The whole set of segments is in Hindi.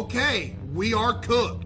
Okay, we are cooked.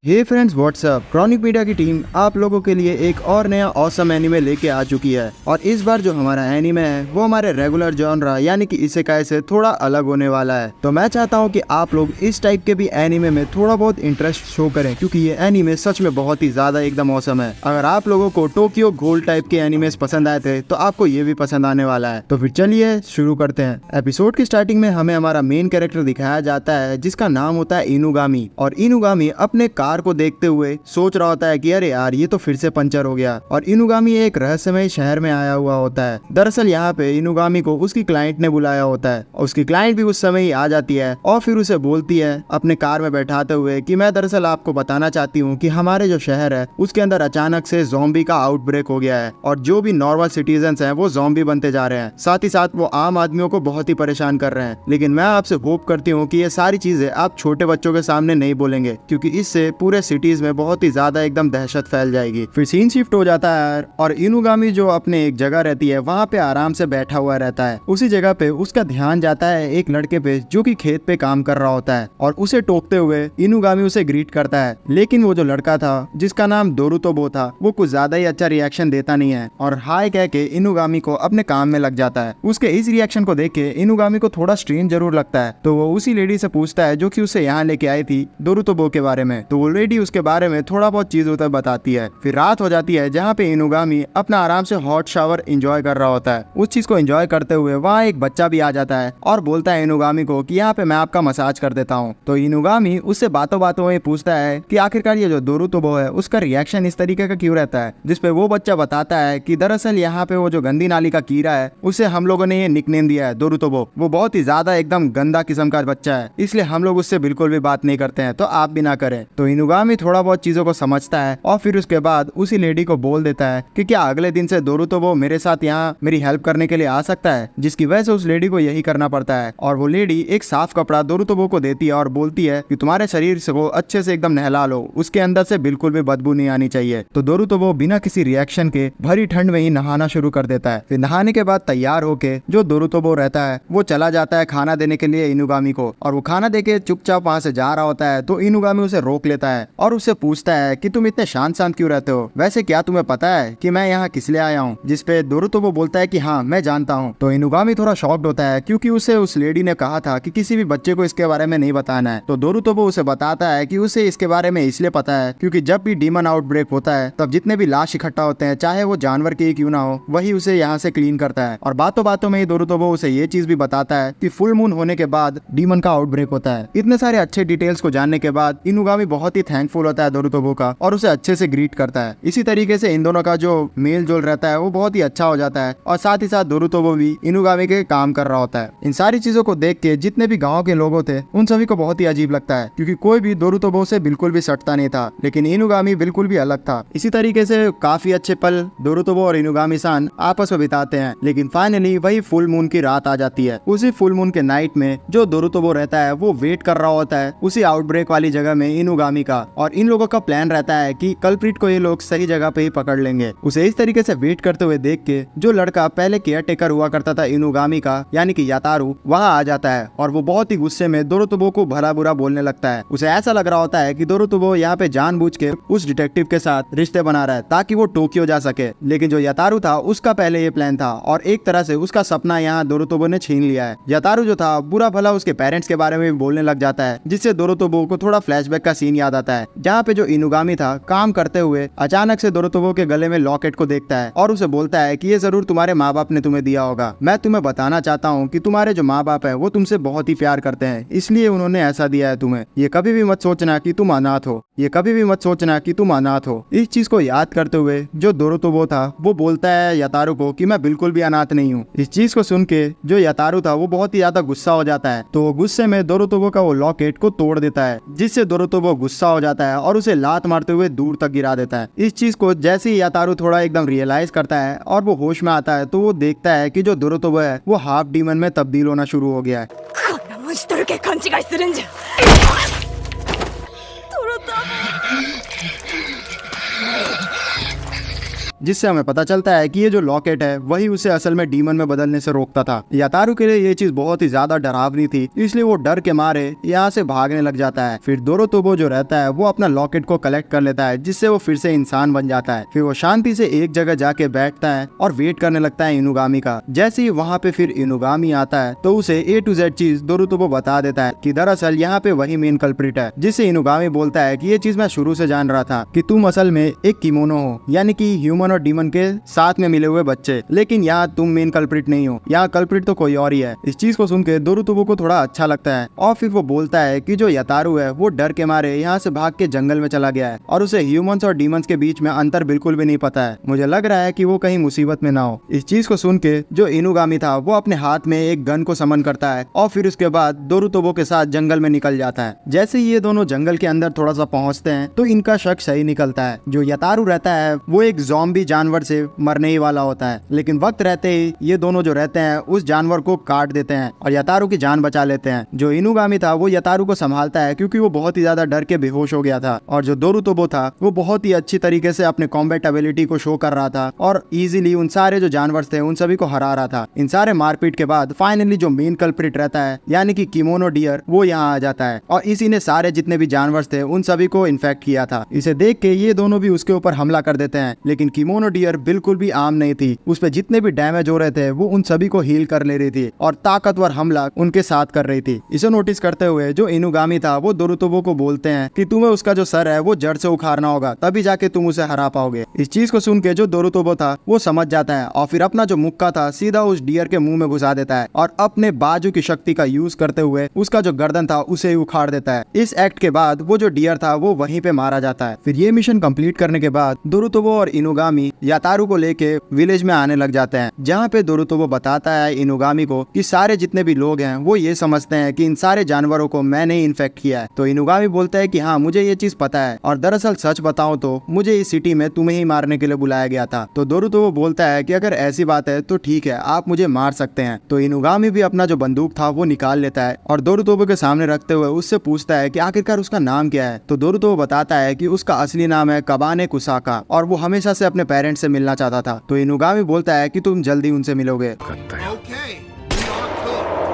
Hey friends what's up, Chronic Media की टीम आप लोगों के लिए एक और नया ऑसम एनिमे लेके आ चुकी है। और इस बार जो हमारा एनिमे है वो हमारे रेगुलर जॉनरा यानी कि इसेकाई से थोड़ा अलग होने वाला है। तो मैं चाहता हूँ कि आप लोग इस टाइप के भी एनिमे में थोड़ा बहुत इंटरेस्ट शो करें, क्योंकि ये एनिमे सच में बहुत ही ज्यादा एकदम ऑसम है। अगर आप लोगों को टोक्यो घोल टाइप के एनिमेस पसंद आए थे तो आपको ये भी पसंद आने वाला है। तो फिर चलिए शुरू करते हैं। एपिसोड की स्टार्टिंग में हमें हमारा मेन कैरेक्टर दिखाया जाता है जिसका नाम होता है इनुगामी। और इनुगामी अपने कार को देखते हुए सोच रहा होता है कि अरे यार ये तो फिर से पंचर हो गया। और इनुगामी एक रहस्यमय शहर में आया हुआ होता है। दरअसल यहाँ पे इनुगामी को उसकी क्लाइंट ने बुलाया होता है। उसकी क्लाइंट भी उस समय ही आ जाती है और फिर उसे बोलती है अपने कार में बैठाते हुए कि मैं दरअसल आपको बताना चाहती हूँ कि हमारे जो शहर है उसके अंदर अचानक से ज़ॉम्बी का आउटब्रेक हो गया है और जो भी नॉर्मल सिटीजन्स हैं वो ज़ॉम्बी बनते जा रहे हैं। साथ ही साथ वो आम आदमियों को बहुत ही परेशान कर रहे हैं। लेकिन मैं आपसे होप करती हूँ कि ये सारी चीजें आप छोटे बच्चों के सामने नहीं बोलेंगे, क्योंकि इससे पूरे सिटीज में बहुत ही ज्यादा एकदम दहशत फैल जाएगी। फिर सीन शिफ्ट हो जाता है और इनुगामी जो अपने एक जगह रहती है वहाँ पे आराम से बैठा हुआ रहता है। उसी जगह पे उसका ध्यान जाता है एक लड़के पे जो कि खेत पे काम कर रहा होता है और उसे टोकते हुए इनुगामी उसे ग्रीट करता है। लेकिन वो जो लड़का था जिसका नाम दोरुतोबो था वो कुछ ज्यादा ही अच्छा रिएक्शन देता नहीं है और हाय कह के इनुगामी को अपने काम में लग जाता है। उसके इस रिएक्शन को देख के इनुगामी को थोड़ा स्ट्रेंज जरूर लगता है। तो वो उसी लेडी से पूछता है जो कि उसे यहाँ लेके आई थी दोरुतोबो के बारे में। तो वो लेडी उसके बारे में थोड़ा बहुत चीज उतर बताती है। फिर रात हो जाती है जहाँ पे इनुगामी अपना आराम से हॉट शावर एंजॉय कर रहा होता है। उस चीज को एंजॉय करते हुए वहाँ एक बच्चा भी आ जाता है और बोलता है इनुगामी को कि यहाँ पे मैं आपका मसाज कर देता हूँ। तो इनुगामी उससे बातों बातों में पूछता है कि आखिरकार ये जो दोरुतोबो है उसका रिएक्शन इस तरीके का क्यों रहता है, जिसपे वो बच्चा बताता है कि दरअसल यहाँ पे वो जो गंदी नाली का कीड़ा है उसे हम लोगों ने ये निकनेम दिया है दोरुतोबो। वो बहुत ही ज्यादा एकदम गंदा किस्म का बच्चा है, इसलिए हम लोग उससे बिल्कुल भी बात नहीं करते हैं, तो आप भी ना करें। तो इनुगामी थोड़ा बहुत चीजों को समझता है और फिर उसके बाद उसी लेडी को बोल देता है कि क्या अगले दिन से दोरुतोबो मेरे साथ यहाँ मेरी हेल्प करने के लिए आ सकता है, जिसकी वजह से उस लेडी को यही करना पड़ता है। और वो लेडी एक साफ कपड़ा दोरुतोबो को देती है और बोलती है कि तुम्हारे शरीर से को अच्छे से एकदम नहला लो, उसके अंदर से बिल्कुल भी बदबू नहीं आनी चाहिए। तो दोरुतोबो बिना किसी रिएक्शन के भरी ठंड में ही नहाना शुरू कर देता है। फिर नहाने के बाद तैयार होके जो दोरुतोबो रहता है वो चला जाता है खाना देने के लिए इनुगामी को। और वो खाना देके चुपचाप वहाँ से जा रहा होता है तो इनुगामी उसे रोक लेता है और उससे पूछता है कि तुम इतने शांत शांत क्यों रहते हो, वैसे क्या तुम्हें पता है कि मैं यहाँ किस लिए आया हूँ। जिसपे दोरुतोबो बोलता है कि हाँ मैं जानता हूँ। तो इनुगामी थोड़ा शॉक्ड होता है क्योंकि उसे उस लेडी ने कहा था कि किसी भी बच्चे को इसके बारे में नहीं बताना है। तो दोरुतोबो उसे बताता है कि उसे इसके बारे में इसलिए पता है क्योंकि जब भी डीमन आउटब्रेक होता है तब जितने भी लाश इकट्ठा होते हैं चाहे वो जानवर के ही क्यों ना हो वही उसे यहाँ से क्लीन करता है। और बातों बातों में ही दोरुतोबो उसे ये चीज भी बताता है कि फुल मून होने के बाद डीमन का आउटब्रेक होता है। इतने सारे अच्छे डिटेल्स को जानने के बाद इनुगामी बहुत ही थैंकफुल होता है दोरुतोबो का और उसे अच्छे से ग्रीट करता है। इसी तरीके से इन दोनों का जो मेल जोल रहता है वो बहुत ही अच्छा हो जाता है और साथ ही साथ दोरुतोबो भी इनुगामी के काम कर रहा होता है। इन सारी चीजों को देख के जितने भी गाँव के लोग थे उन सभी को बहुत ही अजीब लगता है क्योंकि कोई भी दोरुतोबो से बिल्कुल भी सटता नहीं था, लेकिन इनुगामी बिल्कुल भी अलग था। इसी तरीके से काफी अच्छे पल दोरुतोबो और इनुगामी सान आपस में बिताते हैं। लेकिन फाइनली वही फुल मून की रात आ जाती है। उसी फुल मून के नाइट में जो दोरुतोबो रहता है वो वेट कर रहा होता है उसी आउटब्रेक वाली जगह में इनुगामी का। और इन लोगों का प्लान रहता है कि कल्प्रिट को ये लोग सही जगह पे ही पकड़ लेंगे। उसे इस तरीके से वेट करते हुए देख के जो लड़का पहले केयर टेकर हुआ करता था इनुगामी का यानी कि यातारू वहाँ आ जाता है और वो बहुत ही गुस्से में दोरुतोबो को भला बुरा बोलने लगता है। उसे ऐसा लग रहा होता है कि दोरुतोबो यहाँ पे जानबूझ के उस डिटेक्टिव के साथ रिश्ते बना रहा है ताकि वो टोक्यो जा सके। लेकिन जो यातारू था उसका पहले ये प्लान था और एक तरह से उसका सपना यहाँ दोरुतोबो ने छीन लिया है। यातारू जो था बुरा भला उसके पेरेंट्स के बारे में भी बोलने लग जाता है, जिससे दोरुतोबो को थोड़ा फ्लैशबैक का सीन याद आता है जहाँ पे जो इनुगामी था काम करते हुए अचानक से दोरुतोबो के गले में लॉकेट को देखता है और उसे बोलता है कि ये जरूर तुम्हारे माँ बाप ने तुम्हें दिया होगा। मैं तुम्हें बताना चाहता हूँ कि तुम्हारे जो माँ बाप है वो तुमसे बहुत ही प्यार करते हैं, इसलिए उन्होंने ऐसा दिया है तुम्हें। ये कभी भी मत सोचना कि तुम अनाथ हो, ये कभी भी मत सोचना कि तुम अनाथ हो। इस चीज को याद करते हुए जो दोरुतोबो था वो बोलता है यातारू को कि मैं बिल्कुल भी अनाथ नहीं हूँ। इस चीज को सुन के जो यातारू था वो बहुत ही ज्यादा गुस्सा हो जाता है। तो वो गुस्से में दोरुतोबो का वो लॉकेट को तोड़ देता है, जिससे दोरुतोबो गुस्सा हो जाता है और उसे लात मारते हुए दूर तक गिरा देता है। इस चीज को जैसे ही यातारू थोड़ा एकदम रियलाइज करता है और वो होश में आता है तो वो देखता है कि जो दोरुतोबो है वो हाफ डीमन में तब्दील होना शुरू हो गया है। जिससे हमें पता चलता है कि ये जो लॉकेट है वही उसे असल में डीमन में बदलने से रोकता था। यातारू के लिए ये चीज बहुत ही ज्यादा डरावनी थी, इसलिए वो डर के मारे यहाँ से भागने लग जाता है। फिर दोरोतोबो जो रहता है वो अपना लॉकेट को कलेक्ट कर लेता है, जिससे वो फिर से इंसान बन जाता है। फिर वो शांति से एक जगह जाके बैठता है और वेट करने लगता है इनुगामी का। जैसे ही वहाँ पे फिर इनुगामी आता है तो उसे A to Z चीज दोरोतोबो बता देता है कि दरअसल यहाँ पे वही मेन कल्प्रिट है। जिससे इनुगामी बोलता है कि ये चीज मैं शुरू से जान रहा था कि तुम असल में एक किमोनो हो, यानी कि ह्यूमन और डीमन के साथ में मिले हुए बच्चे, लेकिन यहाँ तुम मेन कल्प्रिट नहीं हो, यहाँ कल्प्रिट तो कोई और ही है। इस चीज को सुन के दोरोतोबो को थोड़ा अच्छा लगता है और फिर वो बोलता है कि जो यातारू है वो डर के मारे यहाँ से भाग के जंगल में चला गया है और उसे ह्यूमंस और डीमंस के बीच में अंतर बिल्कुल भी नहीं पता है। मुझे लग रहा है कि वो कहीं मुसीबत में ना हो। इस चीज को सुन के जो इनुगामी था वो अपने हाथ में एक गन को समन करता है और फिर उसके बाद दोरोतोबो के साथ जंगल में निकल जाता है। जैसे ही ये दोनों जंगल के अंदर थोड़ा सा पहुंचते हैं तो इनका शक सही निकलता है। जो यातारू रहता है वो एक ज़ॉम्बी जानवर से मरने ही वाला होता है, लेकिन वक्त रहते ही ये दोनों जो रहते हैं उस जानवर को काट देते हैं और यातारू की जान बचा लेते हैं। जो इनुगामी था वो यातारू को संभालता है क्योंकि वो बहुत ही ज्यादा डर के बेहोश हो गया था, और जो दोरोतोबो था वो बहुत ही अच्छी तरीके से अपने कॉम्बैट एबिलिटी को शो कर रहा था और इजीली उन सारे जो जानवर थे उन सभी को हरा रहा था। इन सारे मारपीट के बाद फाइनली जो मेन कल्प्रिट रहता है यानी कि किमोनो डियर वो यहाँ आ जाता है और इसी ने सारे जितने भी जानवर थे उन सभी को इन्फेक्ट किया था। इसे देख के ये दोनों भी उसके ऊपर हमला कर देते हैं, लेकिन किमोनो डियर बिल्कुल भी आम नहीं थी। उस पे जितने भी डैमेज हो रहे थे वो उन सभी को हील कर ले रही थी और ताकतवर हमला उनके साथ कर रही थी। इसे नोटिस करते हुए जो इनुगामी था वो दोरोतोबो को बोलते हैं कि तुम्हें उसका जो सर है वो जड़ से उखाड़ना होगा, तभी जाके तुम उसे हरा पाओगे। इस चीज को सुन के जो दोरोतोबो था वो समझ जाता है और फिर अपना जो मुक्का था सीधा उस डियर के मुंह में घुसा देता है और अपने बाजू की शक्ति का यूज करते हुए उसका जो गर्दन था उसे ही उखाड़ देता है। इस एक्ट के बाद वो जो डियर था वो वहीं पे मारा जाता है। फिर ये मिशन कंप्लीट करने के बाद दोरोतोबो और इनुगामी यातारू को लेके विलेज में आने लग जाते हैं, जहाँ पे दोरोतोबो बताता है इनुगामी को कि सारे जितने भी लोग हैं वो ये समझते हैं कि इन सारे जानवरों को मैंने ही इन्फेक्ट किया है। तो इनुगामी बोलता है कि हाँ मुझे ये चीज पता है और दरअसल सच बताऊं तो मुझे इस सिटी में तुम्हें ही मारने के लिए बुलाया गया था। तो दोरोतोबो बोलता है कि अगर ऐसी बात है तो ठीक है, आप मुझे मार सकते हैं। तो इनुगामी भी अपना जो बंदूक था वो निकाल लेता है और दोरोतोबो के सामने रखते हुए उससे पूछता है कि आखिरकार उसका नाम क्या है। तो दोरोतोबो बताता है कि उसका असली नाम है कबाने कुसाका और वो हमेशा से अपने पेरेंट्स से मिलना चाहता था। तो इनुगामी बोलता है कि तुम जल्दी उनसे मिलोगे। Okay, we are cooked.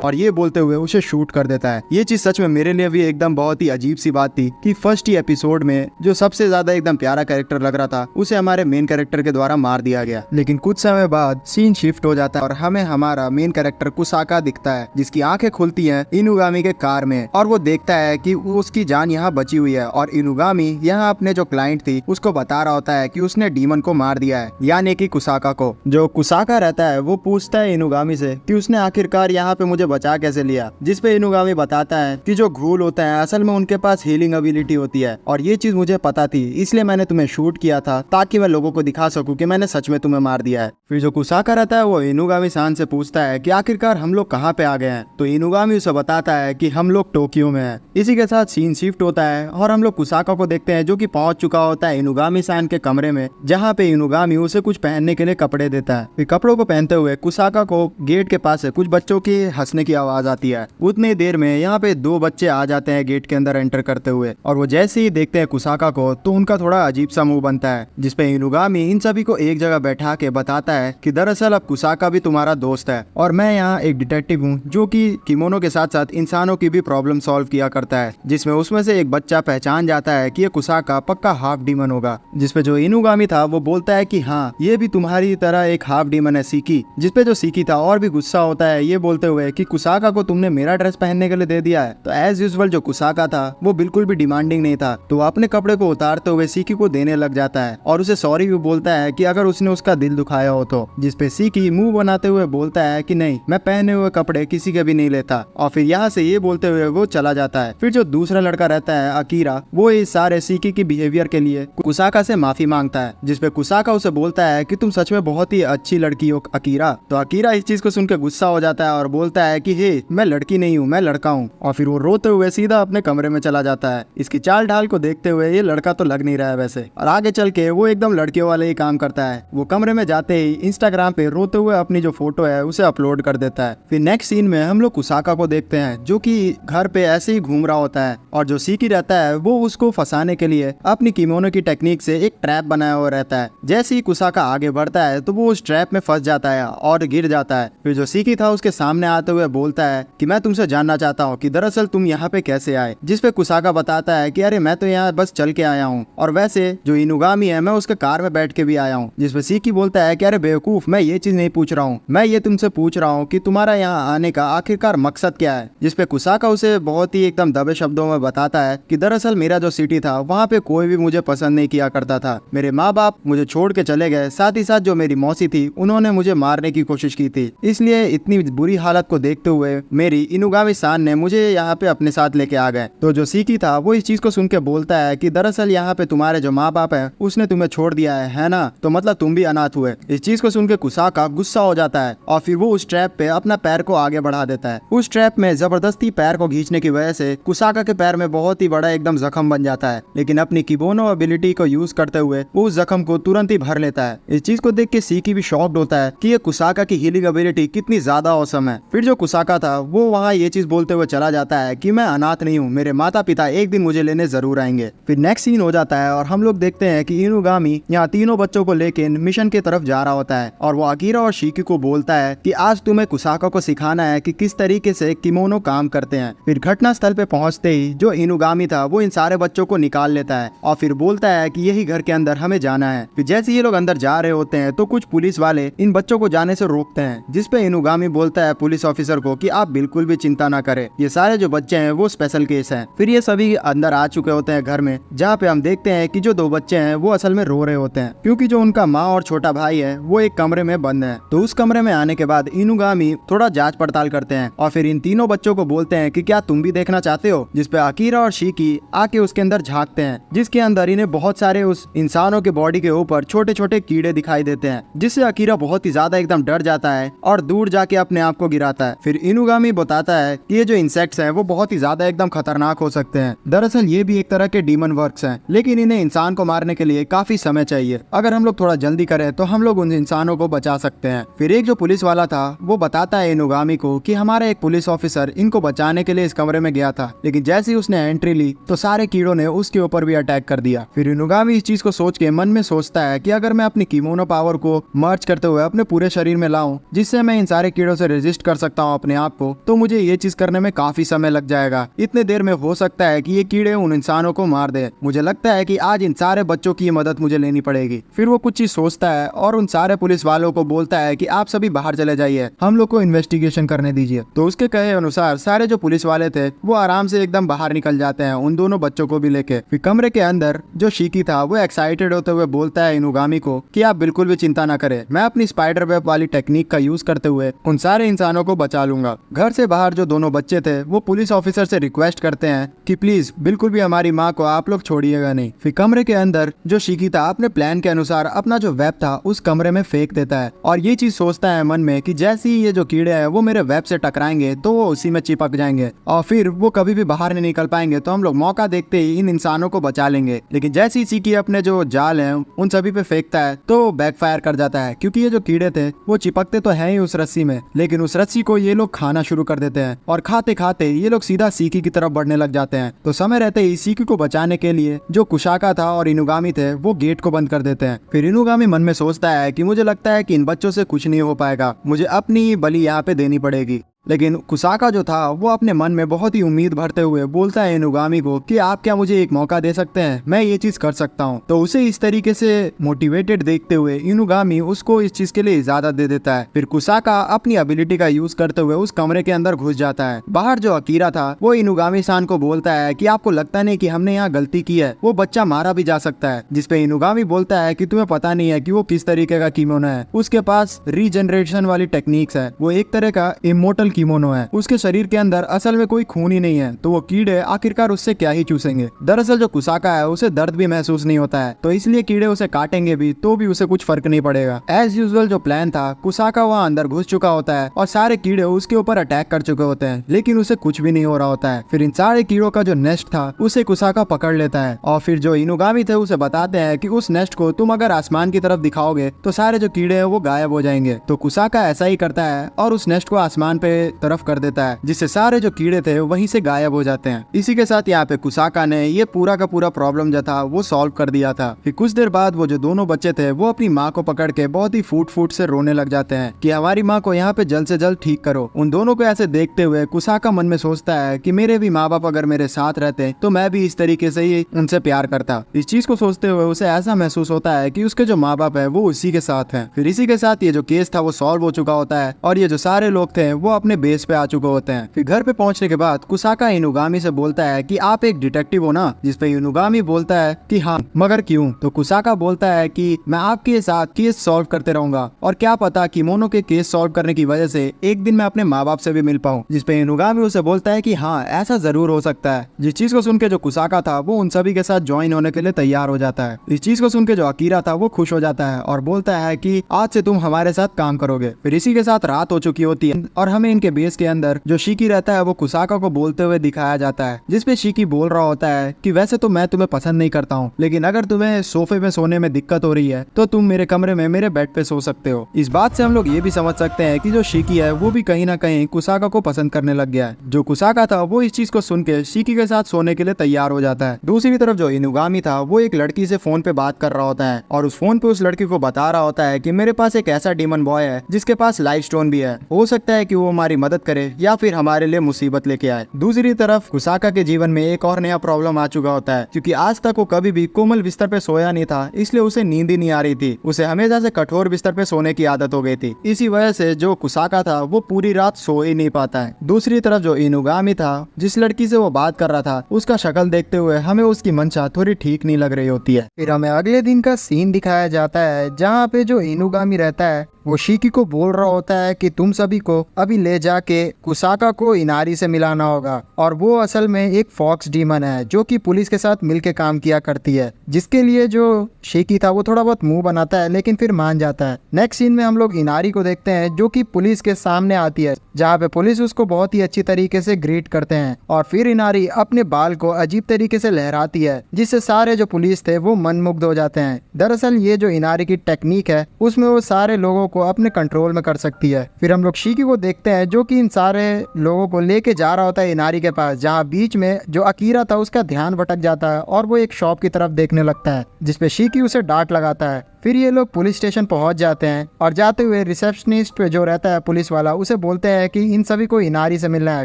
और ये बोलते हुए उसे शूट कर देता है। ये चीज सच में मेरे लिए भी एकदम बहुत ही अजीब सी बात थी कि फर्स्ट ही एपिसोड में जो सबसे ज्यादा एकदम प्यारा कैरेक्टर लग रहा था उसे हमारे मेन कैरेक्टर के द्वारा मार दिया गया। लेकिन कुछ समय बाद सीन शिफ्ट हो जाता है और हमें हमारा मेन कैरेक्टर कुसाका दिखता है, जिसकी आंखें खुलती हैं इनुगामी के कार में और वो देखता है कि उसकी जान यहाँ बची हुई है और इनुगामी यहाँ अपने जो क्लाइंट थी उसको बता रहा होता है कि उसने डीमन को मार दिया है, यानी कि कुसाका को। जो कुसाका रहता है वो पूछता है इनुगामी से कि उसने आखिरकार यहाँ पे मुझे बचा कैसे लिया, जिस पे इनुगामी बताता है कि जो घूल होता है असल में उनके पास हीलिंग एबिलिटी होती है और ये चीज मुझे पता थी, इसलिए मैंने तुम्हें शूट किया था ताकि मैं लोगों को दिखा सकूं कि मैंने सच में तुम्हें मार दिया है। फिर जो कुसाका रहता है वो इनुगामी सान से पूछता है कि आखिरकार हम लोग कहाँ पे आ गए हैं। तो इनुगामी उसे बताता है कि हम लोग टोक्यो में हैं। इसी के साथ सीन शिफ्ट होता है और हम लोग कुसाका को देखते हैं जो कि पहुंच चुका होता है इनुगामी सान के कमरे में, जहाँ पे इनुगामी उसे कुछ पहनने के लिए कपड़े देता है। फिर कपड़ों को पहनते हुए कुसाका को गेट के पास से कुछ बच्चों की हंसने की आवाज आती है। उतनी देर में यहाँ पे दो बच्चे आ जाते हैं गेट के अंदर एंटर करते हुए और वो जैसे ही देखते हैं कुसाका को तो उनका थोड़ा अजीब सा मुंह बनता है, जिसपे इनुगामी इन सभी को एक जगह बैठा के बताता है कि दरअसल अब कुसाका भी तुम्हारा दोस्त है और मैं यहाँ एक डिटेक्टिव हूँ जो कि किमोनो के साथ साथ इंसानों की भी प्रॉब्लम सॉल्व किया करता है, जिसमें उसमें से एक बच्चा पहचान जाता है कि ये कुसाका पक्का हाफ डीमन होगा। जिसपे जो इनुगामी था वो बोलता है कि हाँ ये भी तुम्हारी तरह एक हाफ डीमन है सीकी। जिसपे जो सीकी था और भी गुस्सा होता है ये बोलते हुए कि कुसाका को तुमने मेरा ड्रेस पहनने के लिए दे दिया है। तो एज यूजुअल जो कुसाका था वो बिल्कुल भी डिमांडिंग नहीं था, तो अपने कपड़े को उतारते हुए सीकी को देने लग जाता है और उसे सॉरी भी बोलता है कि अगर उसने उसका दिल दुखाया हो तो। जिसपे सीकी मुंह बनाते हुए बोलता है कि नहीं, मैं पहने हुए कपड़े किसी के भी नहीं लेता और फिर यहाँ से ये बोलते हुए वो चला जाता है। फिर जो दूसरा लड़का रहता है अकीरा, वो इस सारे सीकी की बिहेवियर के लिए कुसाका से माफी मांगता है, जिसपे कुसाका उसे बोलता है कि तुम सच में बहुत ही अच्छी लड़की हो अकीरा। तो अकीरा इस चीज को सुनकर गुस्सा हो जाता है और बोलता है है कि हे मैं लड़की नहीं हूँ, मैं लड़का हूँ, और फिर वो रोते हुए सीधा अपने कमरे में चला जाता है। इसकी चाल ढाल को देखते हुए ये लड़का तो लग नहीं रहा है वैसे, और आगे चल के वो एकदम लड़कियों वाले ही काम करता है। वो कमरे में जाते ही इंस्टाग्राम पे रोते हुए अपनी जो फोटो है उसे अपलोड कर देता है। फिर नेक्स्ट सीन में हम लोग कुसाका को देखते हैं जो कि घर पे ऐसे ही घूम रहा होता है, और जो सीकी रहता है वो उसको फंसाने के लिए अपनी किमोनो की टेक्निक से एक ट्रैप बनाया हुआ रहता है। जैसे ही कुसाका आगे बढ़ता है तो वो उस ट्रैप में फंस जाता है और गिर जाता है। फिर जो सीकी था उसके सामने आते हुए बोलता है कि मैं तुमसे जानना चाहता हूँ कि दरअसल तुम यहाँ पे कैसे आए, जिस पे कुसाका बताता है कि अरे मैं तो यहाँ बस चल के आया हूँ, और वैसे जो इनुगामी है मैं उसके कार में बैठ के भी आया हूँ। जिसपे सीकी बोलता है कि अरे बेवकूफ, मैं ये चीज नहीं पूछ रहा हूँ, मैं ये तुमसे पूछ रहा हूँ कि तुम्हारा यहाँ आने का आखिरकार मकसद क्या है। जिसपे कुसाका उसे बहुत ही एकदम दबे शब्दों में बताता है कि दरअसल मेरा जो सिटी था वहाँ पे कोई भी मुझे पसंद नहीं किया करता था, मेरे माँ बाप मुझे छोड़ के चले गए, साथ ही साथ जो मेरी मौसी थी उन्होंने मुझे मारने की कोशिश की थी, इसलिए इतनी बुरी हालत को देखते हुए मेरी इनुगामी सान ने मुझे यहाँ पे अपने साथ लेके आ गए। तो जो सीकी था वो इस चीज को सुन के बोलता है कि दरअसल यहाँ पे तुम्हारे जो माँ बाप है उसने तुम्हें छोड़ दिया है ना, तो मतलब तुम भी अनाथ हुए। इस चीज को सुन के कुसाका गुस्सा हो जाता है और फिर वो उस ट्रैप पे अपना पैर को आगे बढ़ा देता है। उस ट्रैप में जबरदस्ती पैर को खींचने की वजह से कुसाका के पैर में बहुत ही बड़ा एकदम जख्म बन जाता है, लेकिन अपनी किबोनो एबिलिटी को यूज करते हुए वो उस जख्म को तुरंत ही भर लेता है। इस चीज को देख के सीकी भी शॉक्ड होता है कि ये कुसाका की हीलिंग एबिलिटी कितनी ज्यादा औसम है। फिर जो कुसाका था वो वहाँ ये चीज बोलते हुए चला जाता है कि मैं अनाथ नहीं हूँ, मेरे माता पिता एक दिन मुझे लेने जरूर आएंगे। फिर नेक्स्ट सीन हो जाता है और हम लोग देखते हैं कि इनुगामी यहाँ तीनों बच्चों को लेके मिशन की तरफ जा रहा होता है, और वो अकीरा और शीकी को बोलता है कि आज तुम्हें कुसाका को सिखाना है कि किस तरीके से किमोनो काम करते हैं। फिर घटना स्थल पे पहुंचते ही जो इनुगामी था वो इन सारे बच्चों को निकाल लेता है और फिर बोलता है कि यही घर के अंदर हमें जाना है। फिर जैसे ये लोग अंदर जा रहे होते हैं तो कुछ पुलिस वाले इन बच्चों को जाने से रोकते हैं, जिसपे इनुगामी बोलता है पुलिस ऑफिसर को कि आप बिल्कुल भी चिंता ना करें, ये सारे जो बच्चे हैं वो स्पेशल केस हैं। फिर ये सभी अंदर आ चुके होते हैं घर में, जहाँ पे हम देखते हैं कि जो दो बच्चे हैं वो असल में रो रहे होते हैं क्योंकि जो उनका माँ और छोटा भाई है वो एक कमरे में बंद है। तो उस कमरे में आने के बाद इनुगामी थोड़ा जांच पड़ताल करते हैं और फिर इन तीनों बच्चों को बोलते हैं कि क्या तुम भी देखना चाहते हो, जिसपे अकीरा और शीकी आके उसके अंदर झांकते हैं, जिसके अंदर इन्हें बहुत सारे उस इंसानों के बॉडी के ऊपर छोटे छोटे कीड़े दिखाई देते हैं, जिससे अकीरा बहुत ही ज्यादा एकदम डर जाता है और दूर जाके अपने आप को गिराता है। फिर इनुगामी बताता है कि ये जो इंसेक्ट्स हैं वो बहुत ही ज्यादा एकदम खतरनाक हो सकते हैं, दरअसल ये भी एक तरह के डीमन वर्क्स हैं, लेकिन इन्हें इंसान को मारने के लिए काफी समय चाहिए, अगर हम लोग थोड़ा जल्दी करें तो हम लोग उन इंसानों को बचा सकते हैं। फिर एक जो पुलिस वाला था वो बताता है इनुगामी को कि हमारा एक पुलिस ऑफिसर इनको बचाने के लिए इस कमरे में गया था, लेकिन जैसे ही उसने एंट्री ली तो सारे कीड़ों ने उसके ऊपर भी अटैक कर दिया। फिर इनुगामी इस चीज को सोच के मन में सोचता है कि अगर मैं अपनी किमोनो पावर को मर्ज करते हुए अपने पूरे शरीर में लाऊं, जिससे मैं इन सारे कीड़ों से रेजिस्ट कर सकता हूं अपने आप को, तो मुझे ये चीज करने में काफी समय लग जाएगा। इतने देर में हो सकता है कि ये कीड़े उन इंसानों को मार दे। मुझे लगता है कि आज इन सारे बच्चों की मदद मुझे लेनी पड़ेगी। फिर वो कुछ चीज सोचता है और उन सारे पुलिस वालों को बोलता है कि आप सभी बाहर चले जाइए, हम लोग को इन्वेस्टिगेशन करने दीजिए। तो उसके कहे अनुसार सारे जो पुलिस वाले थे वो आराम से एकदम बाहर निकल जाते हैं, उन दोनों बच्चों को भी लेके। फिर कमरे के अंदर जो शीकी था वो एक्साइटेड होते हुए बोलता है इनुगामी को कि आप बिल्कुल भी चिंता ना करें, मैं अपनी स्पाइडर वेब वाली टेक्निक का यूज करते हुए उन सारे इंसानों को बचा लूंगा। घर से बाहर जो दोनों बच्चे थे वो पुलिस ऑफिसर से रिक्वेस्ट करते हैं कि प्लीज बिल्कुल भी हमारी माँ को आप लोग छोड़िएगा नहीं। फिर कमरे के अंदर जो शीकी था अपने प्लान के अनुसार अपना जो वेब था उस कमरे में फेंक देता है और ये चीज सोचता है मन में कि जैसे ही ये जो कीड़े हैं वो मेरे वेब से टकराएंगे तो वो उसी में चिपक जाएंगे और फिर वो कभी भी बाहर नहीं निकल पाएंगे, तो हम लोग मौका देखते ही इन इंसानों को बचा लेंगे। लेकिन जैसे ही शीकी अपने जो जाल हैं उन सभी पे फेंकता है तो बैकफायर कर जाता है, क्योंकि ये जो कीड़े थे वो चिपकते तो है ही उस रस्सी में, लेकिन उस रस्सी को ये लोग खाना शुरू कर देते हैं और खाते खाते ये लोग सीधा शीकी की तरफ बढ़ने लग जाते हैं। तो समय रहते ही शीकी को बचाने के लिए जो कुशाका था और इनुगामी थे वो गेट को बंद कर देते हैं। फिर इनुगामी मन में सोचता है कि मुझे लगता है कि इन बच्चों से कुछ नहीं हो पाएगा, मुझे अपनी बलि यहाँ पे देनी पड़ेगी। लेकिन कुसाका जो था वो अपने मन में बहुत ही उम्मीद भरते हुए बोलता है इनुगामी को कि आप क्या मुझे एक मौका दे सकते हैं, मैं ये चीज कर सकता हूँ। तो उसे इस तरीके से मोटिवेटेड देखते हुए इनुगामी उसको इस चीज के लिए इजाजत दे देता है। फिर कुसाका अपनी एबिलिटी का यूज करते हुए उस कमरे के अंदर घुस जाता है। बाहर जो अकीरा था वो इनुगामी सान को बोलता है कि आपको लगता नहीं कि हमने यहाँ गलती की है, वो बच्चा मारा भी जा सकता है। जिसपे इनुगामी बोलता है कि तुम्हें पता नहीं है कि वो किस तरीके का कीमोनो है, उसके पास रीजनरेशन वाली टेक्निक्स है, वो एक तरह का इमोर्टल किमोनो है, उसके शरीर के अंदर असल में कोई खून ही नहीं है, तो वो कीड़े आखिरकार उससे क्या ही चूसेंगे। दरअसल जो कुसाका है उसे दर्द भी महसूस नहीं होता है, तो इसलिए कीड़े उसे काटेंगे भी तो भी उसे कुछ फर्क नहीं पड़ेगा। एज यूजुअल जो प्लान था, कुसाका वहाँ अंदर घुस चुका होता है और सारे कीड़े उसके ऊपर अटैक कर चुके होते हैं, लेकिन उसे कुछ भी नहीं हो रहा होता है। फिर इन सारे कीड़ों का जो नेस्ट था उसे कुसाका पकड़ लेता है और फिर जो इनुगामी थे उसे बताते हैं कि उस नेस्ट को तुम अगर आसमान की तरफ दिखाओगे तो सारे जो कीड़े हैं वो गायब हो जाएंगे। तो कुसाका ऐसा ही करता है और उस नेस्ट को आसमान पे तरफ कर देता है, जिससे सारे जो कीड़े थे वहीं से गायब हो जाते हैं। इसी के साथ यहाँ पे कुसाका ने ये पूरा का पूरा प्रॉब्लम जो था वो सॉल्व कर दिया था। फिर कुछ देर बाद वो जो दोनों बच्चे थे वो अपनी माँ को पकड़ के बहुत ही फूट फूट से रोने लग जाते हैं कि हमारी माँ को यहाँ पे जल्द से जल्द ठीक करो। उन दोनों को ऐसे देखते हुए कुसाका मन में सोचता है कि मेरे भी माँ बाप अगर मेरे साथ रहते तो मैं भी इस तरीके से ही उनसे प्यार करता। इस चीज को सोचते हुए उसे ऐसा महसूस होता है कि उसके जो माँ बाप है वो उसी के साथ हैं। फिर इसी के साथ ये जो केस था वो सॉल्व हो चुका होता है और ये जो सारे लोग थे वो अपने बेस पे आ चुके होते हैं। फिर घर पे पहुंचने के बाद कुसाका इनुगामी से बोलता है कि आप एक डिटेक्टिव हो ना, जिसपे इनुगामी बोलता है कि हाँ, मगर क्यों? तो कुसाका बोलता है कि मैं आपके साथ केस सॉल्व करते रहूंगा और क्या पता किमोनो के केस सॉल्व करने की वजह से एक दिन मैं अपने माँ बाप से भी मिल पाऊँ। जिसपे इनुगामी उसे बोलता है कि हाँ, ऐसा जरूर हो सकता है। जिस चीज को सुन के जो कुसाका था वो उन सभी के साथ ज्वाइन होने के लिए तैयार हो जाता है। इस चीज को सुन के जो अकीरा था वो खुश हो जाता है और बोलता है कि आज से तुम हमारे साथ काम करोगे। फिर इसी के साथ रात हो चुकी होती है और हमें इनके बेस के अंदर जो शिकी रहता है वो कुसाका को बोलते हुए दिखाया जाता है, जिसपे शिकी बोल रहा होता है कि वैसे तो मैं तुम्हें पसंद नहीं करता हूँ, लेकिन अगर तुम्हें सोफे में सोने में दिक्कत हो रही है तो तुम मेरे कमरे में मेरे बेड पे सो सकते हो। इस बात से हम लोग ये भी समझ सकते हैं कि जो शिकी है वो भी कहीं ना कहीं कुसाका को पसंद करने लग गया है। जो कुसाका था वो इस चीज को सुन के शिकी के साथ सोने के लिए तैयार हो जाता है। दूसरी तरफ जो इनुगामी था वो एक लड़की से फोन पे बात कर रहा होता है और उस फोन पे उस लड़की को बता रहा होता है कि मेरे पास एक ऐसा डीमन बॉय है जिसके पास लाइफ स्टोन भी है, हो सकता है कि वो हमारी मदद करे या फिर हमारे लिए मुसीबत लेके आए। दूसरी तरफ कुसाका के जीवन में एक और नया प्रॉब्लम आ चुका होता है, क्योंकि आज तक वो कभी भी कोमल बिस्तर पे सोया नहीं था, इसलिए उसे नींद ही नहीं आ रही थी। उसे हमेशा से कठोर बिस्तर पे सोने की आदत हो गई थी। इसी वजह से जो कुसाका था वो पूरी रात सो ही नहीं पाता है। दूसरी तरफ जो इनुगामी था, जिस लड़की से वो बात कर रहा था, उसका शक्ल देखते हुए हमें उसकी मंशा थोड़ी ठीक नहीं लग रही होती है। फिर हमें अगले दिन का सीन दिखाया जाता है जहाँ पे जो इनुगामी रहता है वो शिकी को बोल रहा होता है कि तुम सभी को अभी ले जाके कुसाका को इनारी से मिलाना होगा, और वो असल में एक फॉक्स डीमन है जो कि पुलिस के साथ मिलके काम किया करती है। जिसके लिए जो शिकी था वो थोड़ा बहुत मुंह बनाता है लेकिन फिर मान जाता है। नेक्स्ट सीन में हम लोग इनारी को देखते हैं जो कि पुलिस के सामने आती है, जहाँ पे पुलिस उसको बहुत ही अच्छी तरीके से ग्रीट करते हैं और फिर इनारी अपने बाल को अजीब तरीके से लहराती है, जिससे सारे जो पुलिस थे वो मनमुग्ध हो जाते हैं। दरअसल ये जो इनारी की टेक्निक है उसमें वो सारे लोगों को अपने कंट्रोल में कर सकती है। फिर हम लोग शिकी को देखते हैं जो कि इन सारे लोगों को लेके जा रहा होता है इनारी के पास, जहाँ बीच में जो अकीरा था उसका ध्यान भटक जाता है और वो एक शॉप की तरफ देखने लगता है, जिसपे शिकी उसे डांट लगाता है। फिर ये लोग पुलिस स्टेशन पहुंच जाते हैं और जाते हुए रिसेप्शनिस्ट पे जो रहता है पुलिस वाला उसे बोलते हैं कि इन सभी को इनारी से मिलना है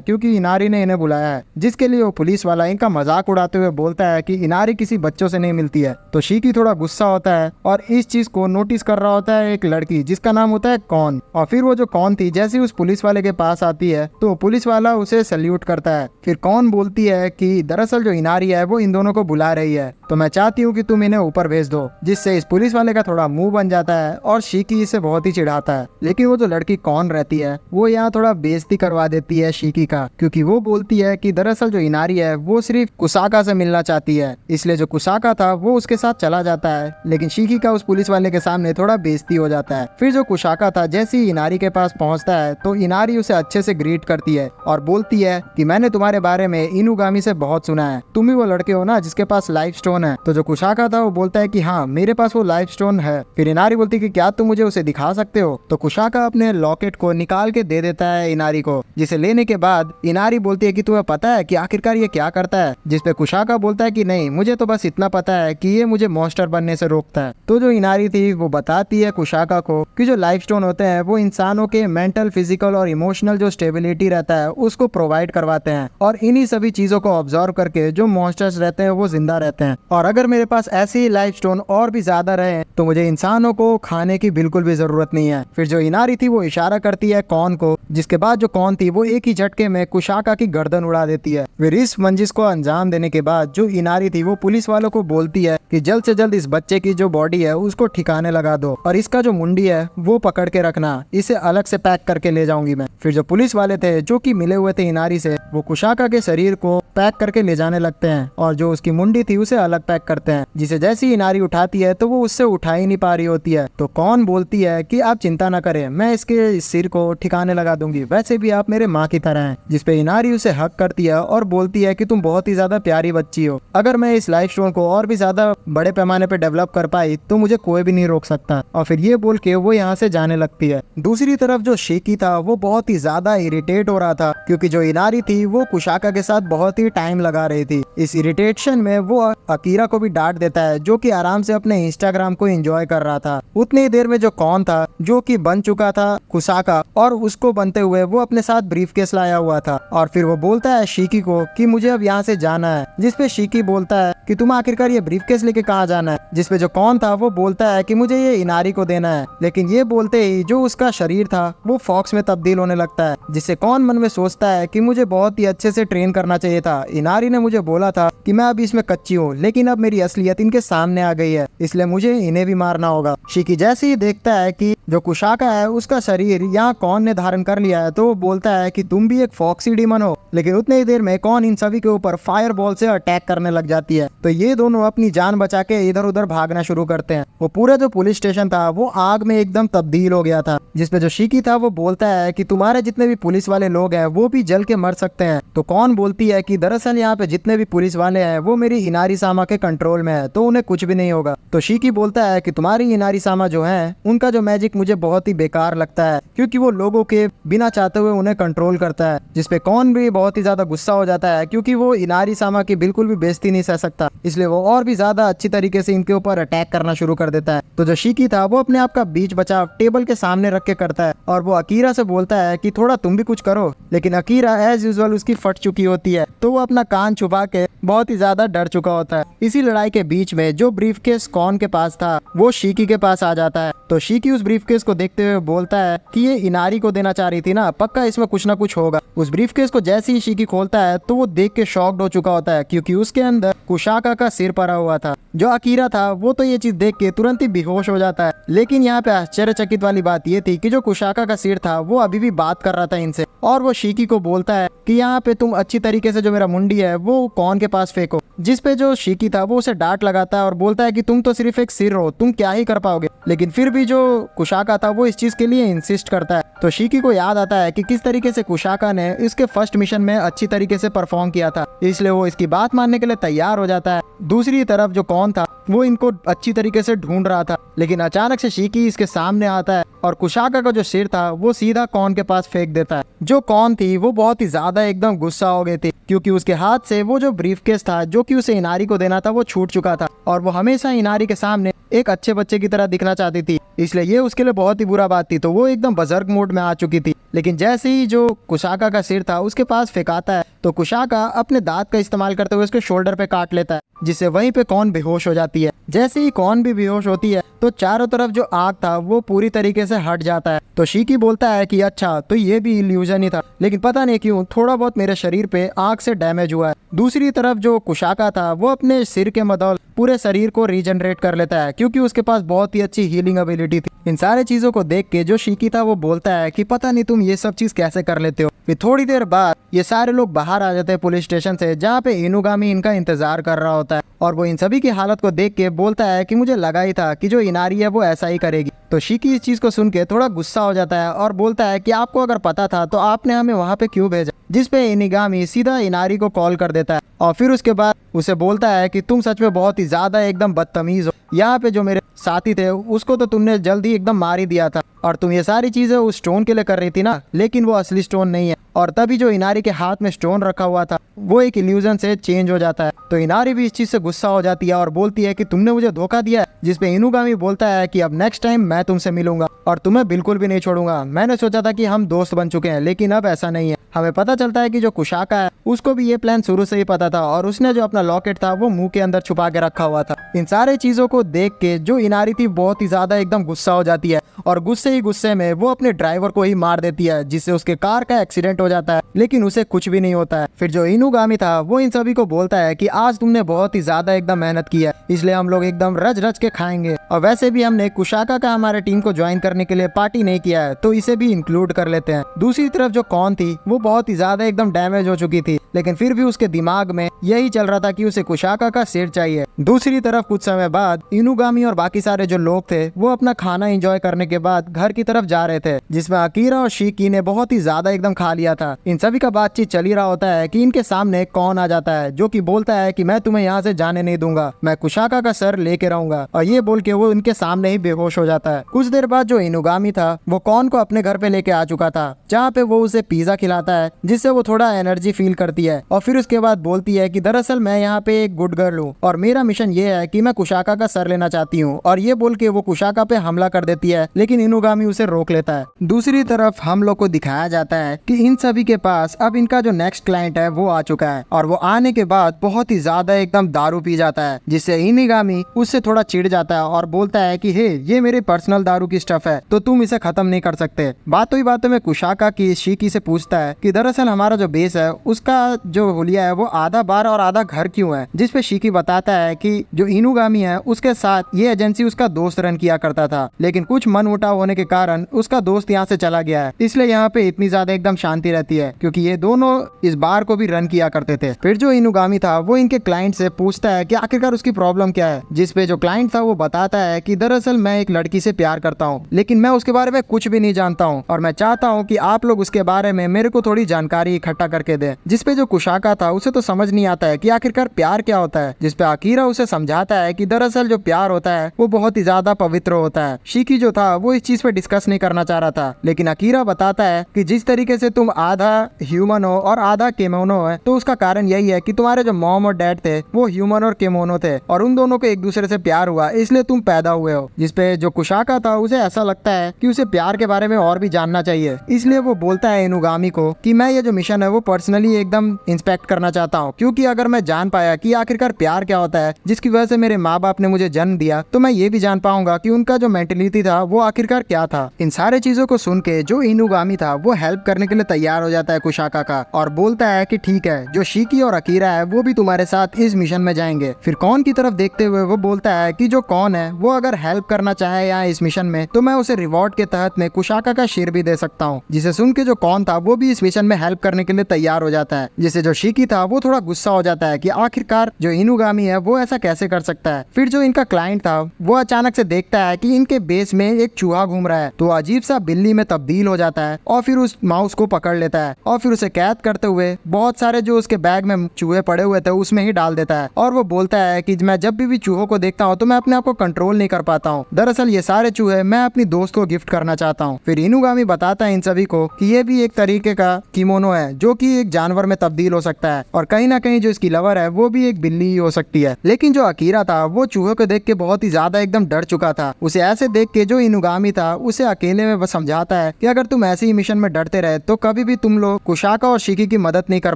क्योंकि इनारी ने इन्हें बुलाया है। जिसके लिए वो पुलिस वाला इनका मजाक उड़ाते हुए बोलता है कि इनारी किसी बच्चों से नहीं मिलती है। तो शिकी थोड़ा गुस्सा होता है और इस चीज को नोटिस कर रहा होता है एक लड़की जिसका नाम होता है कौन। और फिर वो जो कौन थी जैसे उस पुलिस वाले के पास आती है तो पुलिस वाला उसे सल्यूट करता है। फिर कौन बोलती है कि दरअसल जो इनारी है वो इन दोनों को बुला रही है, तो मैं चाहती हूँ कि तुम इन्हें ऊपर भेज दो। जिससे इस पुलिस वाले का थोड़ा मुंह बन जाता है और शिकी इसे बहुत ही चिढ़ाता है। लेकिन वो जो लड़की कौन रहती है वो यहाँ थोड़ा बेइज्जती करवा देती है शिकी का, क्योंकि वो बोलती है कि दरअसल जो इनारी है वो सिर्फ कुसाका से मिलना चाहती है, इसलिए जो कुसाका था वो उसके साथ चला जाता है। लेकिन शिकी का उस पुलिस वाले के सामने थोड़ा बेइज्जती हो जाता है। फिर जो कुसाका था जैसे ही इनारी के पास पहुंचता है तो इनारी उसे अच्छे से ग्रीट करती है और बोलती है कि मैंने तुम्हारे बारे में इनुगामी से बहुत सुना है, तुम ही वो लड़के हो ना जिसके पास लाइफ स्टोन है। तो जो कुसाका था वो बोलता है कि हाँ मेरे पास वो लाइफ स्टोन है। फिर इनारी बोलती है कि क्या तुम मुझे उसे दिखा सकते हो। तो कुसाका अपने लॉकेट को निकाल के दे देता है इनारी को, जिसे लेने के बाद इनारी बोलती है कि तुम्हें पता है कि आखिरकार ये क्या करता है। जिसपे कुसाका बोलता है कि नहीं, मुझे तो बस इतना पता है कि ये मुझे मॉन्स्टर बनने से रोकता है। तो जो इनारी थी वो बताती है कुसाका को कि जो लाइफ स्टोन होते हैं वो इंसानों के मेंटल, फिजिकल और इमोशनल जो स्टेबिलिटी रहता है उसको प्रोवाइड करवाते हैं, और इन्हीं सभी चीजों को ऑब्जर्व करके जो मॉन्स्टर्स रहते हैं वो जिंदा रहते हैं। और अगर मेरे पास ऐसे ही लाइफ स्टोन और भी ज्यादा रहे तो तो मुझे इंसानों को खाने की बिल्कुल भी जरूरत नहीं है। फिर जो इनारी थी वो इशारा करती है कौन को, जिसके बाद जो कौन थी वो एक ही झटके में कुशाका की गर्दन उड़ा देती है। फिर इस मंजिश को अंजाम देने के बाद जो इनारी थी वो पुलिस वालों को बोलती है कि जल्द से जल्द इस बच्चे की जो बॉडी है उसको ठिकाने लगा दो और इसका जो मुंडी है वो पकड़ के रखना, इसे अलग से पैक करके ले जाऊंगी मैं। फिर जो पुलिस वाले थे जो कि मिले हुए थे इनारी से, वो कुशाका के शरीर को पैक करके ले जाने लगते हैं और जो उसकी मुंडी थी उसे अलग पैक करते हैं, जिसे जैसी इनारी उठाती है तो वो उससे उठा ही नहीं पा रही होती है। तो कौन बोलती है कि आप चिंता न करें, मैं इसके सिर को ठिकाने लगा दूंगी, वैसे भी आप मेरे माँ की तरह हैं। जिसपे इनारी उसे हक करती है और बोलती है कि तुम बहुत ही ज्यादा प्यारी बच्ची हो, अगर मैं इस लाइफ स्टोन को और भी ज्यादा बड़े पैमाने पे डेवलप कर पाई तो मुझे कोई भी नहीं रोक सकता। और फिर ये बोल के वो यहाँ से जाने लगती है। दूसरी तरफ जो शिकी था वो बहुत ही ज्यादा इरिटेट हो रहा था, क्योंकि जो इनारी थी वो कुशाका के साथ बहुत ही टाइम लगा रही थी। इस इरिटेशन में वो अकीरा को भी डांट देता है, जो कि आराम से अपने इंस्टाग्राम को एंजॉय कर रहा था। उतनी ही देर में जो कौन था जो कि बन चुका था कुशाका, और उसको बनते हुए वो अपने साथ ब्रीफकेस लाया हुआ था। और फिर वो बोलता है शिकी को कि मुझे अब यहाँ से जाना है, जिसपे शिकी बोलता है कि तुम आखिरकार ये ब्रीफकेस लेके कहाँ जाना है। जिसपे जो कौन था वो बोलता है कि मुझे ये इनारी को देना है, लेकिन ये बोलते ही जो उसका शरीर था वो फॉक्स में तब्दील होने लगता है। जिससे कौन मन में सोचता है कि मुझे बहुत ही अच्छे से ट्रेन करना चाहिए था, इनारी ने मुझे बोला था कि मैं अभी इसमें कच्ची हूँ, लेकिन अब मेरी असलियत इनके सामने आ गई है, इसलिए मुझे इन्हें भी मारना होगा। शिकी जैसे ही देखता है कि जो कुशाका है उसका शरीर यहाँ कौन ने धारण कर लिया है, तो वो बोलता है कि तुम भी एक फॉक्सी डीमन हो। लेकिन उतनी ही देर में कौन इन सभी के ऊपर फायर बॉल से अटैक करने लग जाती है। तो ये दोनों अपनी जान बचा के इधर उधर भागना शुरू करते हैं। वो पूरा जो पुलिस स्टेशन था वो आग में एकदम तब्दील हो गया था। जिसपे जो शिकी था वो बोलता है कि तुम्हारे जितने भी पुलिस वाले लोग हैं वो भी जल के मर सकते हैं। तो कौन बोलती है कि दरअसल यहाँ पे जितने भी पुलिस वाले हैं वो मेरी इनारी सामा के कंट्रोल में है, तो उन्हें कुछ भी नहीं होगा। तो शिकी बोलता है कि तुम्हारी इनारी सामा जो है उनका जो मैजिक मुझे बहुत ही बेकार लगता है, क्योंकि वो लोगों के बिना चाहते हुए उन्हें कंट्रोल करता है। जिसपे कौन भी बहुत ही ज्यादा गुस्सा हो जाता है, क्योंकि वो इनारी सामा की बिल्कुल भी बेइज्जती नहीं सह सकता, इसलिए वो और भी ज्यादा अच्छी तरीके से इनके ऊपर अटैक करना शुरू कर देता है। तो जो शिकी था वो अपने आप का बीच बचाव टेबल के सामने रख के करता है और वो अकीरा से बोलता है कि थोड़ा तुम भी कुछ करो, लेकिन अकीरा एज यूजुअल उसकी फट चुकी होती है, तो वो अपना कान छुपा के बहुत ही ज्यादा डर चुका होता है। इसी लड़ाई के बीच में जो ब्रीफकेस कौन के पास था वो शिकी के पास आ जाता है। तो शिकी उस ब्रीफकेस को देखते हुए बोलता है कि ये इनारी को देना चाह रही थी ना, पक्का इसमें कुछ ना कुछ होगा। उस ब्रीफकेस को जैसे ही शिकी खोलता है तो वो देख के शॉक्ड हो चुका होता है, क्योंकि उसके अंदर कुशाका का सिर पड़ा हुआ था। जो अकीरा था वो तो ये चीज देख के तुरंत ही बेहोश हो जाता है। लेकिन यहाँ पे आश्चर्यचकित वाली बात ये थी कि जो कुशाका का सिर था वो अभी भी बात कर रहा था इनसे, और वो शिकी को बोलता है कि यहाँ पे तुम अच्छी तरीके से जो मेरा मुंडी है वो कौन के पास फेंको। जिसपे जो शिकी था वो उसे डांट लगाता है और बोलता है कि तुम तो सिर्फ एक सिर हो, तुम क्या ही कर पाओगे। लेकिन फिर भी जो कुशाका था वो इस चीज के लिए इंसिस्ट करता है। तो शिकी को याद आता है कि किस तरीके से कुशाका ने इसके फर्स्ट मिशन में अच्छी तरीके से परफॉर्म किया था, इसलिए वो इसकी बात मानने के लिए तैयार हो जाता है। दूसरी तरफ जो कौन था वो इनको अच्छी तरीके से ढूंढ रहा था, लेकिन अचानक से शिकी इसके सामने आता है और कुशाका का जो सिर था वो सीधा कौन के पास फेंक देता है। जो कौन थी वो बहुत ही ज्यादा एकदम गुस्सा हो गई थी, क्योंकि उसके हाथ से वो जो ब्रीफकेस था जो कि उसे इनारी को देना था वो छूट चुका था, और वो हमेशा इनारी के सामने एक अच्छे बच्चे की तरह दिखना चाहती थी, इसलिए ये उसके लिए बहुत ही बुरा बात थी। तो वो एकदम बजर्ग मोड में आ चुकी थी। लेकिन जैसे ही जो कुशाका का सिर था उसके पास फेंकाता है तो कुशाका अपने दांत का इस्तेमाल करते हुए उसके शोल्डर पे काट लेता है, जिससे वहीं पे कौन बेहोश हो जाती है। जैसे ही कौन भी बेहोश होती है तो चारों तरफ जो आग था वो पूरी तरीके से हट जाता है। तो शिकी बोलता है कि अच्छा तो ये भी इल्यूजन ही था, लेकिन पता नहीं क्यों थोड़ा बहुत मेरे शरीर पे आग से डैमेज हुआ है। दूसरी तरफ जो कुशाका था वो अपने सिर के बदौलत पूरे शरीर को रीजनरेट कर लेता है, क्योंकि उसके पास बहुत ही अच्छी हीलिंग एबिलिटी थी। इन सारे चीजों को देख के जो शिकी था वो बोलता है कि पता नहीं तुम ये सब चीज कैसे कर लेते हो। फिर थोड़ी देर बाद ये सारे लोग बाहर आ जाते हैं पुलिस स्टेशन से, जहाँ पे इनुगामी इनका इंतजार कर रहा होता है, और वो इन सभी की हालत को देख के बोलता है कि मुझे लगा ही था कि जो इनारी है वो ऐसा ही करेगी। तो शिकी इस चीज को सुन के थोड़ा गुस्सा हो जाता है और बोलता है कि आपको अगर पता था तो आपने हमें वहाँ पे क्यों भेजा। जिसपे इनुगामी सीधा इनारी को कॉल कर देता है और फिर उसके बाद उसे बोलता है कि तुम सच में बहुत ही ज्यादा एकदम बदतमीज हो। यहाँ पे जो मेरे साथी थे उसको तो तुमने जल्दी एकदम मार ही दिया था, और तुम ये सारी चीजें उस स्टोन के लिए कर रही थी ना, लेकिन वो असली स्टोन नहीं है। और तभी जो इनारी के हाथ में स्टोन रखा हुआ था वो एक इल्यूजन से चेंज हो जाता है। तो इनारी भी इस चीज से गुस्सा हो जाती है और बोलती है कि तुमने मुझे धोखा दिया है। जिसपे इनुगामी बोलता है कि अब नेक्स्ट टाइम मैं तुमसे मिलूंगा और तुम्हें बिल्कुल भी नहीं छोड़ूंगा। मैंने सोचा था कि हम दोस्त बन चुके हैं, लेकिन अब ऐसा नहीं है। हमें पता चलता है कि जो कुशाका है उसको भी ये प्लान शुरू से ही पता था और उसने जो अपना लॉकेट था वो मुंह के अंदर छुपा के रखा हुआ था। इन सारे चीजों को देख के जो इनारी थी बहुत ही ज्यादा एकदम गुस्सा हो जाती है और गुस्से ही गुस्से में वो अपने ड्राइवर को ही मार देती है, जिससे उसके कार का एक्सीडेंट हो जाता है, लेकिन उसे कुछ भी नहीं होता है। फिर जो इनुगामी था वो इन सभी को बोलता है कि आज तुमने बहुत ही ज्यादा एकदम मेहनत की है, इसलिए हम लोग एकदम रज रज के खाएंगे। और वैसे भी हमने कुशाका का हमारे टीम को ज्वाइन करने के लिए पार्टी नहीं किया है, तो इसे भी इंक्लूड कर लेते हैं। दूसरी तरफ जो कौन थी वो बहुत ही ज्यादा एकदम डैमेज हो चुकी थी, लेकिन फिर भी उसके दिमाग में यही चल रहा था कि उसे कुशाका का सिर चाहिए। दूसरी तरफ कुछ समय बाद इनुगामी और बाकी सारे जो लोग थे वो अपना खाना एंजॉय करने के बाद घर की तरफ जा रहे थे, जिसमें अकीरा और शिकी ने बहुत ही ज्यादा एकदम खा लिया था। इन सभी का बातचीत चल ही रहा होता है कि इनके सामने कौन आ जाता है जो कि बोलता है कि मैं तुम्हें यहाँ से जाने नहीं दूंगा, मैं कुशाका का सर लेके रहूंगा। और ये बोल के वो इनके सामने ही बेहोश हो जाता है। कुछ देर बाद जो इनुगामी था वो कौन को अपने घर पे लेके आ चुका था, जहाँ पे वो उसे पिज्जा खिलाता है जिससे वो थोड़ा एनर्जी फील करती है। और फिर उसके बाद बोलती है कि दरअसल मैं यहाँ पे एक गुड गर्ल हूँ और मेरा मिशन ये है कि मैं कुशाका का सर लेना चाहती हूँ। और ये बोल के वो कुशाका पे हमला कर देती है, लेकिन इनुगामी उसे रोक लेता है। दूसरी तरफ हम लोग को दिखाया जाता है कि इन सभी के पास अब इनका जो नेक्स्ट क्लाइंट है वो आ चुका है और वो आने के बाद बहुत ही ज्यादा एकदम दारू पी जाता है, जिससे इनुगामी उससे थोड़ा चिढ़ जाता है और बोलता है कि हे ये मेरे पर्सनल दारू की स्टफ है, तो तुम इसे खत्म नहीं कर सकते। बातों ही बातों में कुशाका की शिकी से पूछता है कि दरअसल हमारा जो बेस है उसका जो हुलिया है वो आधा बार और आधा घर क्यों है, जिसपे शिकी बताता है कि जो इनुगामी है उसके साथ ये एजेंसी उसका दोस्त रन किया करता था, लेकिन कुछ मन मुटाव होने के कारण उसका दोस्त यहाँ से चला गया है, इसलिए यहाँ पे इतनी ज्यादा एकदम शांति रहती है, क्योंकि ये दोनों इस बार को भी रन किया करते थे। फिर जो इनुगामी था वो इनके क्लाइंट से पूछता है कि आखिरकार उसकी प्रॉब्लम क्या है, जिसपे जो क्लाइंट था वो बताता है कि दरअसल मैं एक लड़की से प्यार करता हूँ, लेकिन मैं उसके बारे में कुछ भी नहीं जानता हूँ और मैं चाहता हूँ कि आप लोग उसके बारे में मेरे को थोड़ी जानकारी इकट्ठा करके दे। जिसपे जो कुशाका था उसे तो समझ नहीं आता है कि आखिरकार प्यार क्या होता है, जिसपे अकीरा उसे समझाता है कि दरअसल जो प्यार होता है वो बहुत ही ज्यादा पवित्र होता है। शिकी जो था वो इस चीज पे डिस्कस नहीं करना चाह रहा था, लेकिन अकीरा बताता है कि जिस तरीके से तुम आधा ह्यूमन हो और आधा केमोनो है, तो उसका कारण यही है कि तुम्हारे जो मॉम और डैड थे वो ह्यूमन और केमोनो थे और उन दोनों को एक दूसरे से प्यार हुआ, इसलिए तुम पैदा हुए हो। जिसपे जो कुशाका था उसे ऐसा लगता है कि उसे प्यार के बारे में और भी जानना चाहिए, इसलिए वो बोलता है इनुगामी को कि मैं ये जो मिशन है वो पर्सनली एकदम इंस्पेक्ट करना चाहता हूँ, क्योंकि अगर मैं जान पाया कि आखिरकार प्यार क्या होता है जिसकी वजह से मेरे माँ बाप ने मुझे जन्म दिया, तो मैं ये भी जान पाऊंगा कि उनका जो मेंटेलिटी था वो आखिरकार क्या था। इन सारे चीजों को सुन के जो इनुगामी था वो हेल्प करने के लिए तैयार हो जाता है कुशाका का और बोलता है कि ठीक है, जो शिकी और अकीरा है वो भी तुम्हारे साथ इस मिशन में जाएंगे। फिर कौन की तरफ देखते हुए वो बोलता है कि जो कौन है वो अगर हेल्प करना चाहे यहाँ इस मिशन में, तो मैं उसे रिवॉर्ड के तहत में कुशाका का शेर भी दे सकता हूँ। जिसे सुन के जो कौन था वो भी इस मिशन में हेल्प करने के लिए तैयार हो जाता है, जिससे जो शिकी था वो थोड़ा गुस्सा हो जाता है कि आखिरकार जो इनुगामी है वो ऐसा कैसे कर सकता है। फिर जो इनका क्लाइंट था वो अचानक से देखता है कि इनके बेस में एक चूहा घूम रहा है, तो अजीब सा बिल्ली में तब्दील हो जाता है और फिर उस माउस को पकड़ लेता है और फिर उसे कैद करते हुए बहुत सारे जो उसके बैग में चूहे पड़े हुए थे उसमें ही डाल देता है और वो बोलता है कि मैं जब भी चूहों को देखता हूँ तो मैं अपने आप को कंट्रोल नहीं कर पाता हूँ, दरअसल ये सारे चूहे मैं अपनी दोस्त को गिफ्ट करना चाहता हूँ। फिर इनुगामी बताता है इन सभी को कि ये भी एक तरीके का किमोनो है जो कि एक जानवर में तब्दील हो सकता है और कहीं ना कहीं जो इसकी लवर है वो भी एक बिल्ली ही हो सकती है। लेकिन जो अकीरा था वो चूहों को देख के बहुत ही ज्यादा एकदम डर चुका था। उसे ऐसे देख के जो इनुगामी था उसे अकेले में वो समझाता है कि अगर तुम ऐसे ही मिशन में डरते रहे तो कभी भी तुम लोग कुशाका और शिकी की मदद नहीं कर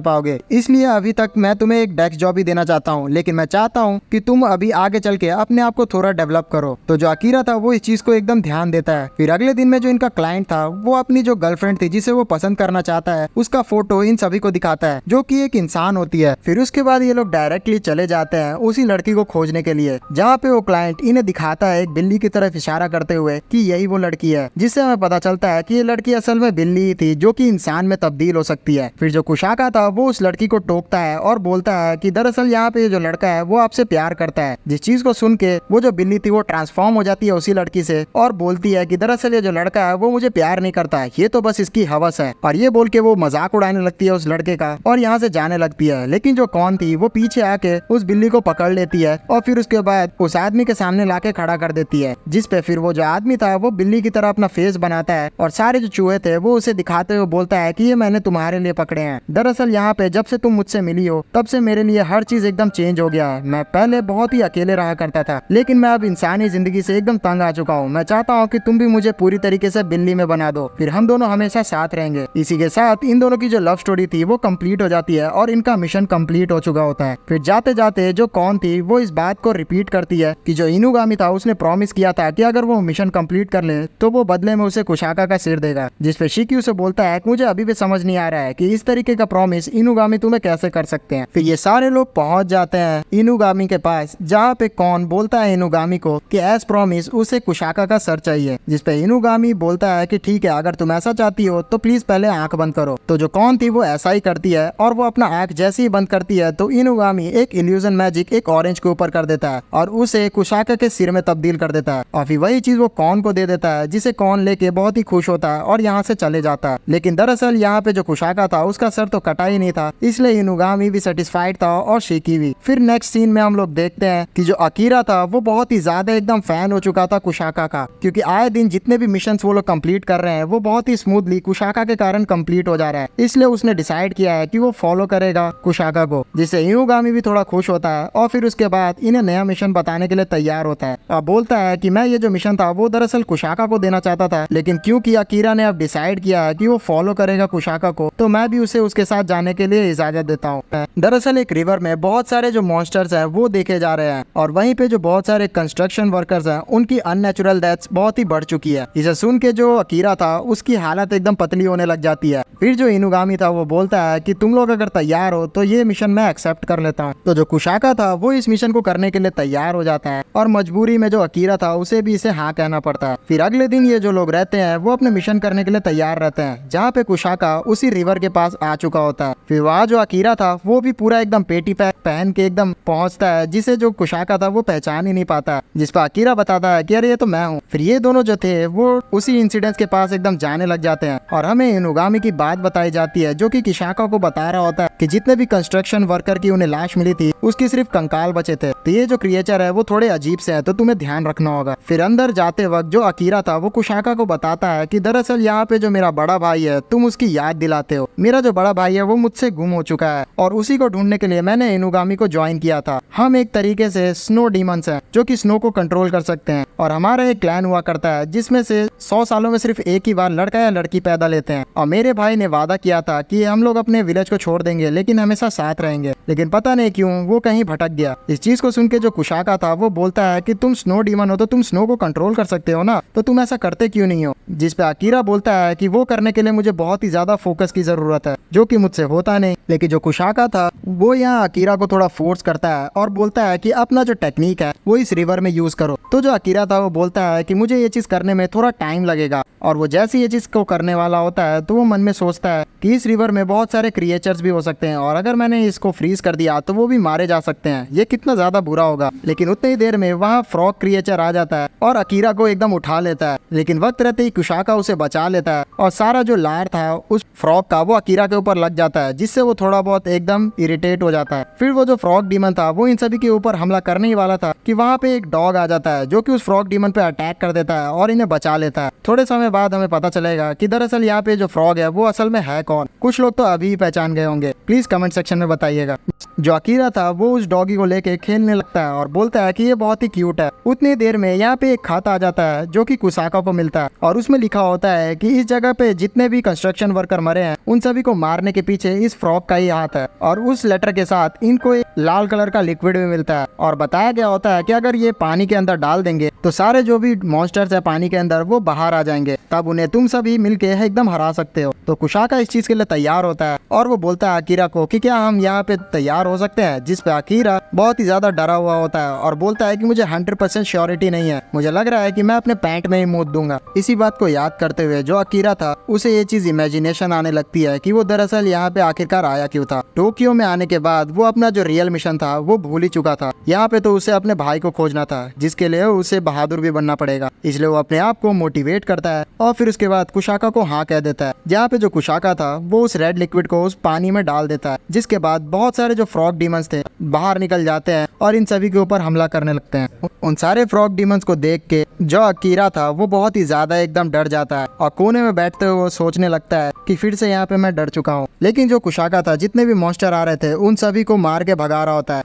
पाओगे, इसलिए अभी तक मैं तुम्हें एक डेस्क जॉब ही देना चाहता हूँ, लेकिन मैं चाहता हूँ कि तुम अभी आगे चल के अपने आप को थोड़ा डेवलप करो। तो जो अकीरा था वो इस चीज को एकदम ध्यान देता है। फिर अगले दिन में जो इनका क्लाइंट था वो अपनी जो गर्लफ्रेंड थी जिसे वो पसंद करना चाहता है उसका फोटो इन सभी को दिखाता है, जो कि एक इंसान होती है। फिर उसके बाद ये लोग डायरेक्टली चले जाते हैं उसी लड़की को खोजने के लिए, जहाँ पे वो क्लाइंट इन्हें दिखाता है एक बिल्ली की तरफ इशारा करते हुए कि यही वो लड़की है, जिससे हमें पता चलता है कि ये लड़की असल में बिल्ली ही थी जो कि इंसान में तब्दील हो सकती है। फिर जो कुशाका था वो उस लड़की को टोकता है और बोलता है कि दरअसल यहाँ पे जो लड़का है वो आपसे प्यार करता है। जिस चीज को सुन के वो जो बिल्ली थी वो ट्रांसफॉर्म हो जाती है उसी लड़की से और बोलती है कि दरअसल ये जो लड़का है वो मुझे प्यार नहीं करता है, ये तो बस इसकी हवस है। और ये बोल के वो मजाक उड़ाने लगती है उस लड़के का और यहाँ से जाने लगती है। लेकिन जो कौन थी वो पीछे आके उस बिल्ली को पकड़ लेती है और फिर उसके बाद उस आदमी के सामने लाके खड़ा कर देती है, जिसपे फिर वो जो आदमी था वो बिल्ली की तरह अपना फेस बनाता है और सारे जो चूहे थे वो उसे दिखाते हुए बोलता है कि ये मैंने तुम्हारे लिए पकड़े हैं। दरअसल यहाँ पे जब से तुम मुझसे मिली हो तब से मेरे लिए हर चीज एकदम चेंज हो गया है। मैं पहले बहुत ही अकेले रहा करता था, लेकिन मैं अब इंसानी जिंदगी से एकदम तंग आ चुका हूँ। मैं चाहता हूँ कि तुम भी मुझे पूरी तरीके से बिल्ली में बना दो, फिर हम दोनों हमेशा साथ रहेंगे। इसी के साथ साथ इन दोनों की जो लव स्टोरी थी वो कंप्लीट हो जाती है और इनका मिशन कंप्लीट हो चुका होता है। फिर जाते जाते जो कॉन थी वो इस बात को रिपीट करती है कि जो इनुगामी था उसने प्रॉमिस किया था कि अगर वो मिशन कंप्लीट कर ले तो वो बदले में उसे कुशाका का सिर देगा। जिस पे शिक्यू से बोलता है मुझे अभी भी समझ नहीं आ रहा है कि इस तरीके का प्रॉमिस इनुगामी तुम्हें कैसे कर सकते हैं। फिर ये सारे लोग पहुंच जाते हैं इनुगामी के पास, जहाँ पे कॉन बोलता है इनुगामी को कि एज प्रॉमिस उसे कुशाका का सर चाहिए। जिस पे इनुगामी बोलता है कि ठीक है, अगर तुम ऐसा चाहती हो तो प्लीज पहले आंख बंद करो। तो जो कॉन थी वो ऐसा ही करती है और वो अपना आंख जैसे ही बंद करती है तो इनुगामी एक इल्यूजन मैजिक एक ऑरेंज के ऊपर कर देता है और उसे कुशाका के सिर में तब्दील कर देता है और फिर वही चीज वो कॉन को दे देता है, जिसे कॉन लेके बहुत ही खुश होता है और यहाँ से चले जाता है। लेकिन दरअसल यहाँ पे जो कुशाका था उसका सर तो कटा ही नहीं था, इसलिए इनुगामी भी सेटिस्फाइड था और शेकी भी। फिर नेक्स्ट सीन में हम लोग देखते हैं कि जो अकीरा था वो बहुत ही ज्यादा एकदम फैन हो चुका था कुशाका का, क्योंकि आए दिन जितने भी मिशंस वो लोग कंप्लीट कर रहे हैं वो बहुत ही स्मूथली कुशाका के कारण कंप्लीट हो जा रहा है। इसलिए उसने डिसाइड किया है कि वो फॉलो करेगा कुशाका को, जिससे इनुगामी भी थोड़ा खुश होता है और फिर उसके बाद इन्हें नया मिशन बताने के लिए तैयार होता है और बोलता है कि मैं ये जो मिशन था वो दरअसल कुशाका को देना चाहता था, लेकिन क्योंकि अकीरा ने अब डिसाइड किया है कि वो फॉलो करेगा कुशाका को तो मैं भी उसे उसके साथ जाने के लिए इजाजत देता हूँ। दरअसल एक रिवर में बहुत सारे जो मॉन्स्टर्स हैं वो देखे जा रहे हैं और वहीं पे जो बहुत सारे कंस्ट्रक्शन वर्कर्स हैं उनकी अननेचुरल डेथ्स बहुत ही बढ़ चुकी है। इसे सुन के जो अकीरा था उसकी हालत एकदम पतली होने लग जाती है। फिर जो इनुगामी था वो बोलता है कि तुम लोग अगर तैयार हो तो ये मिशन मैं एक्सेप्ट कर लेता हूँ। तो जो कुशाका था वो इस मिशन को करने के लिए तैयार हो जाता है और मजबूरी में जो अकीरा था उसे भी इसे हाँ कहना पड़ता है। फिर अगले दिन ये जो लोग रहते हैं वो अपने मिशन करने के लिए तैयार रहते हैं, जहाँ पे कुशाका उसी रिवर के पास आ चुका होता है। फिर वहाँ जो अकीरा था वो भी पूरा एकदम पेटी पैक पहन के एकदम पहुंचता है, जिसे जो कुशाका था वो पहचान ही नहीं पाता, जिस पर अकीरा बताता है कि अरे ये तो मैं हूँ। फिर ये दोनों जो थे वो उसी इंसिडेंट के पास एकदम जाने लग जाते हैं और हमें इनुगामी की बात बताई जाती है जो कि कुशाका को बता रहा होता है कि जितने भी कंस्ट्रक्शन वर्कर की उन्हें लाश मिली थी उसकी सिर्फ कंकाल बचे थे। तो ये जो क्रिएचर है वो थोड़े अजीब से है, तो तुम्हें ध्यान रखना होगा। फिर अंदर जाते वक्त जो अकीरा था वो कुशाका को बताता है कि दरअसल यहाँ पे जो मेरा बड़ा भाई है तुम उसकी याद दिलाते हो। मेरा जो बड़ा भाई है वो मुझसे गुम हो चुका है और उसी को ढूंढने के लिए मैंने इनुगामी को ज्वाइन किया था। हम एक तरीके से स्नो डीमंस हैं जो कि स्नो को कंट्रोल कर सकते हैं और हमारा एक क्लैन हुआ करता है जिसमें से 100 सालों में सिर्फ एक ही बार लड़का या लड़की पैदा लेते हैं। और मेरे भाई ने वादा किया था कि हम लोग अपने विलेज को छोड़ देंगे लेकिन हमेशा साथ रहेंगे, लेकिन पता नहीं क्यों वो कहीं भटक गया। इस चीज को सुन के जो कुशाका था वो बोलता है कि तुम स्नो डीमन हो तो तुम स्नो को कंट्रोल कर सकते हो ना, तो तुम ऐसा करते क्यों नहीं हो। जिस पे अकीरा बोलता है कि वो करने के लिए मुझे बहुत ही ज्यादा फोकस की जरूरत है, जो कि मुझसे होता नहीं। लेकिन जो कुशाका था वो यहाँ अकीरा को थोड़ा फोर्स करता है और बोलता है कि अपना जो टेक्निक है वो इस रिवर में यूज करो। तो जो अकीरा था वो बोलता है कि मुझे ये चीज करने में थोड़ा टाइम लगेगा और वो जैसे ये चीज को करने वाला होता है तो वो मन में सोचता है कि इस रिवर में बहुत सारे क्रिएचर्स भी हो सकते हैं और अगर मैंने इसको फ्रीज कर दिया तो वो भी मारे जा सकते हैं, ये कितना ज्यादा बुरा होगा। लेकिन उतनी ही देर में वहाँ फ्रॉग क्रिएचर आ जाता है और अकीरा को एकदम उठा लेता है, लेकिन वक्त रहते ही कुशाका उसे बचा लेता है और सारा जो लार था उस फ्रॉग का वो अकीरा के ऊपर लग जाता है, जिससे वो थोड़ा बहुत एकदम इरिटेट हो जाता है। फिर वो जो फ्रॉग डीमन था वो इन सभी के ऊपर हमला करने ही वाला था कि वहाँ पे एक डॉग आ जाता है जो कि उस फ्रॉग डीमन पे अटैक कर देता है और इन्हें बचा लेता है। थोड़े समय बाद हमें पता चलेगा कि दरअसल यहाँ पे जो फ्रॉग है वो असल में है कौन। कुछ लोग तो अभी ही पहचान गए होंगे, प्लीज कमेंट सेक्शन में बताइएगा। जो अकीरा था वो उस डॉगी को लेके खेलने लगता है और बोलता है कि ये बहुत ही क्यूट है। उतनी देर में यहाँ पे एक खत आ जाता है जो कि कुशाका को मिलता है और उसमें लिखा होता है कि इस जगह पे जितने भी कंस्ट्रक्शन वर्कर मरे हैं उन सभी को मारने के पीछे इस फ्रॉग का ही हाथ है। और उस लेटर के साथ इनको एक लाल कलर का लिक्विड भी मिलता है और बताया गया होता है कि अगर ये पानी के अंदर डाल देंगे तो सारे जो भी मॉन्स्टर्स है पानी के अंदर वो बाहर आ जाएंगे, तब उन्हें तुम सभी मिलके एकदम हरा सकते हो। तो कुशाका इस चीज के लिए तैयार होता है और वो बोलता है अकीरा को कि क्या हम यहाँ पे तैयार हो सकते हैं, जिस पे अकीरा बहुत ही ज्यादा डरा हुआ होता है और बोलता है कि मुझे 100% श्योरिटी नहीं है, मुझे लग रहा है कि मैं अपने पैंट में ही मूत दूंगा। इसी बात को याद करते हुए जो अकीरा था उसे ये चीज इमेजिनेशन आने लगती है कि वो दरअसल यहाँ पे आखिरकार आया क्यों था। टोक्यो में आने के बाद वो अपना जो रियल मिशन था वो भूल ही चुका था। यहाँ पे तो उसे अपने भाई को खोजना था, जिसके लिए उसे बहादुर भी बनना पड़ेगा, इसलिए वो अपने आप को मोटिवेट करता है और फिर उसके बाद कुशाका को हाँ कह देता है। जहाँ पे जो कुशाका था वो उस रेड लिक्विड को उस पानी में डाल देता है, जिसके बाद बहुत सारे जो फ्रॉग डीमंस थे बाहर निकल जाते हैं और इन सभी के ऊपर हमला करने लगते हैं। उन सारे फ्रॉग डीमंस को देख के जो अकीरा था वो बहुत ही ज्यादा एकदम डर जाता है और कोने में बैठते हुए वो सोचने लगता है कि फिर से यहाँ पे मैं डर चुका हूँ। लेकिन जो कुशाका था जितने भी मॉन्स्टर आ रहे थे उन सभी को मार के भगा रहा होता है।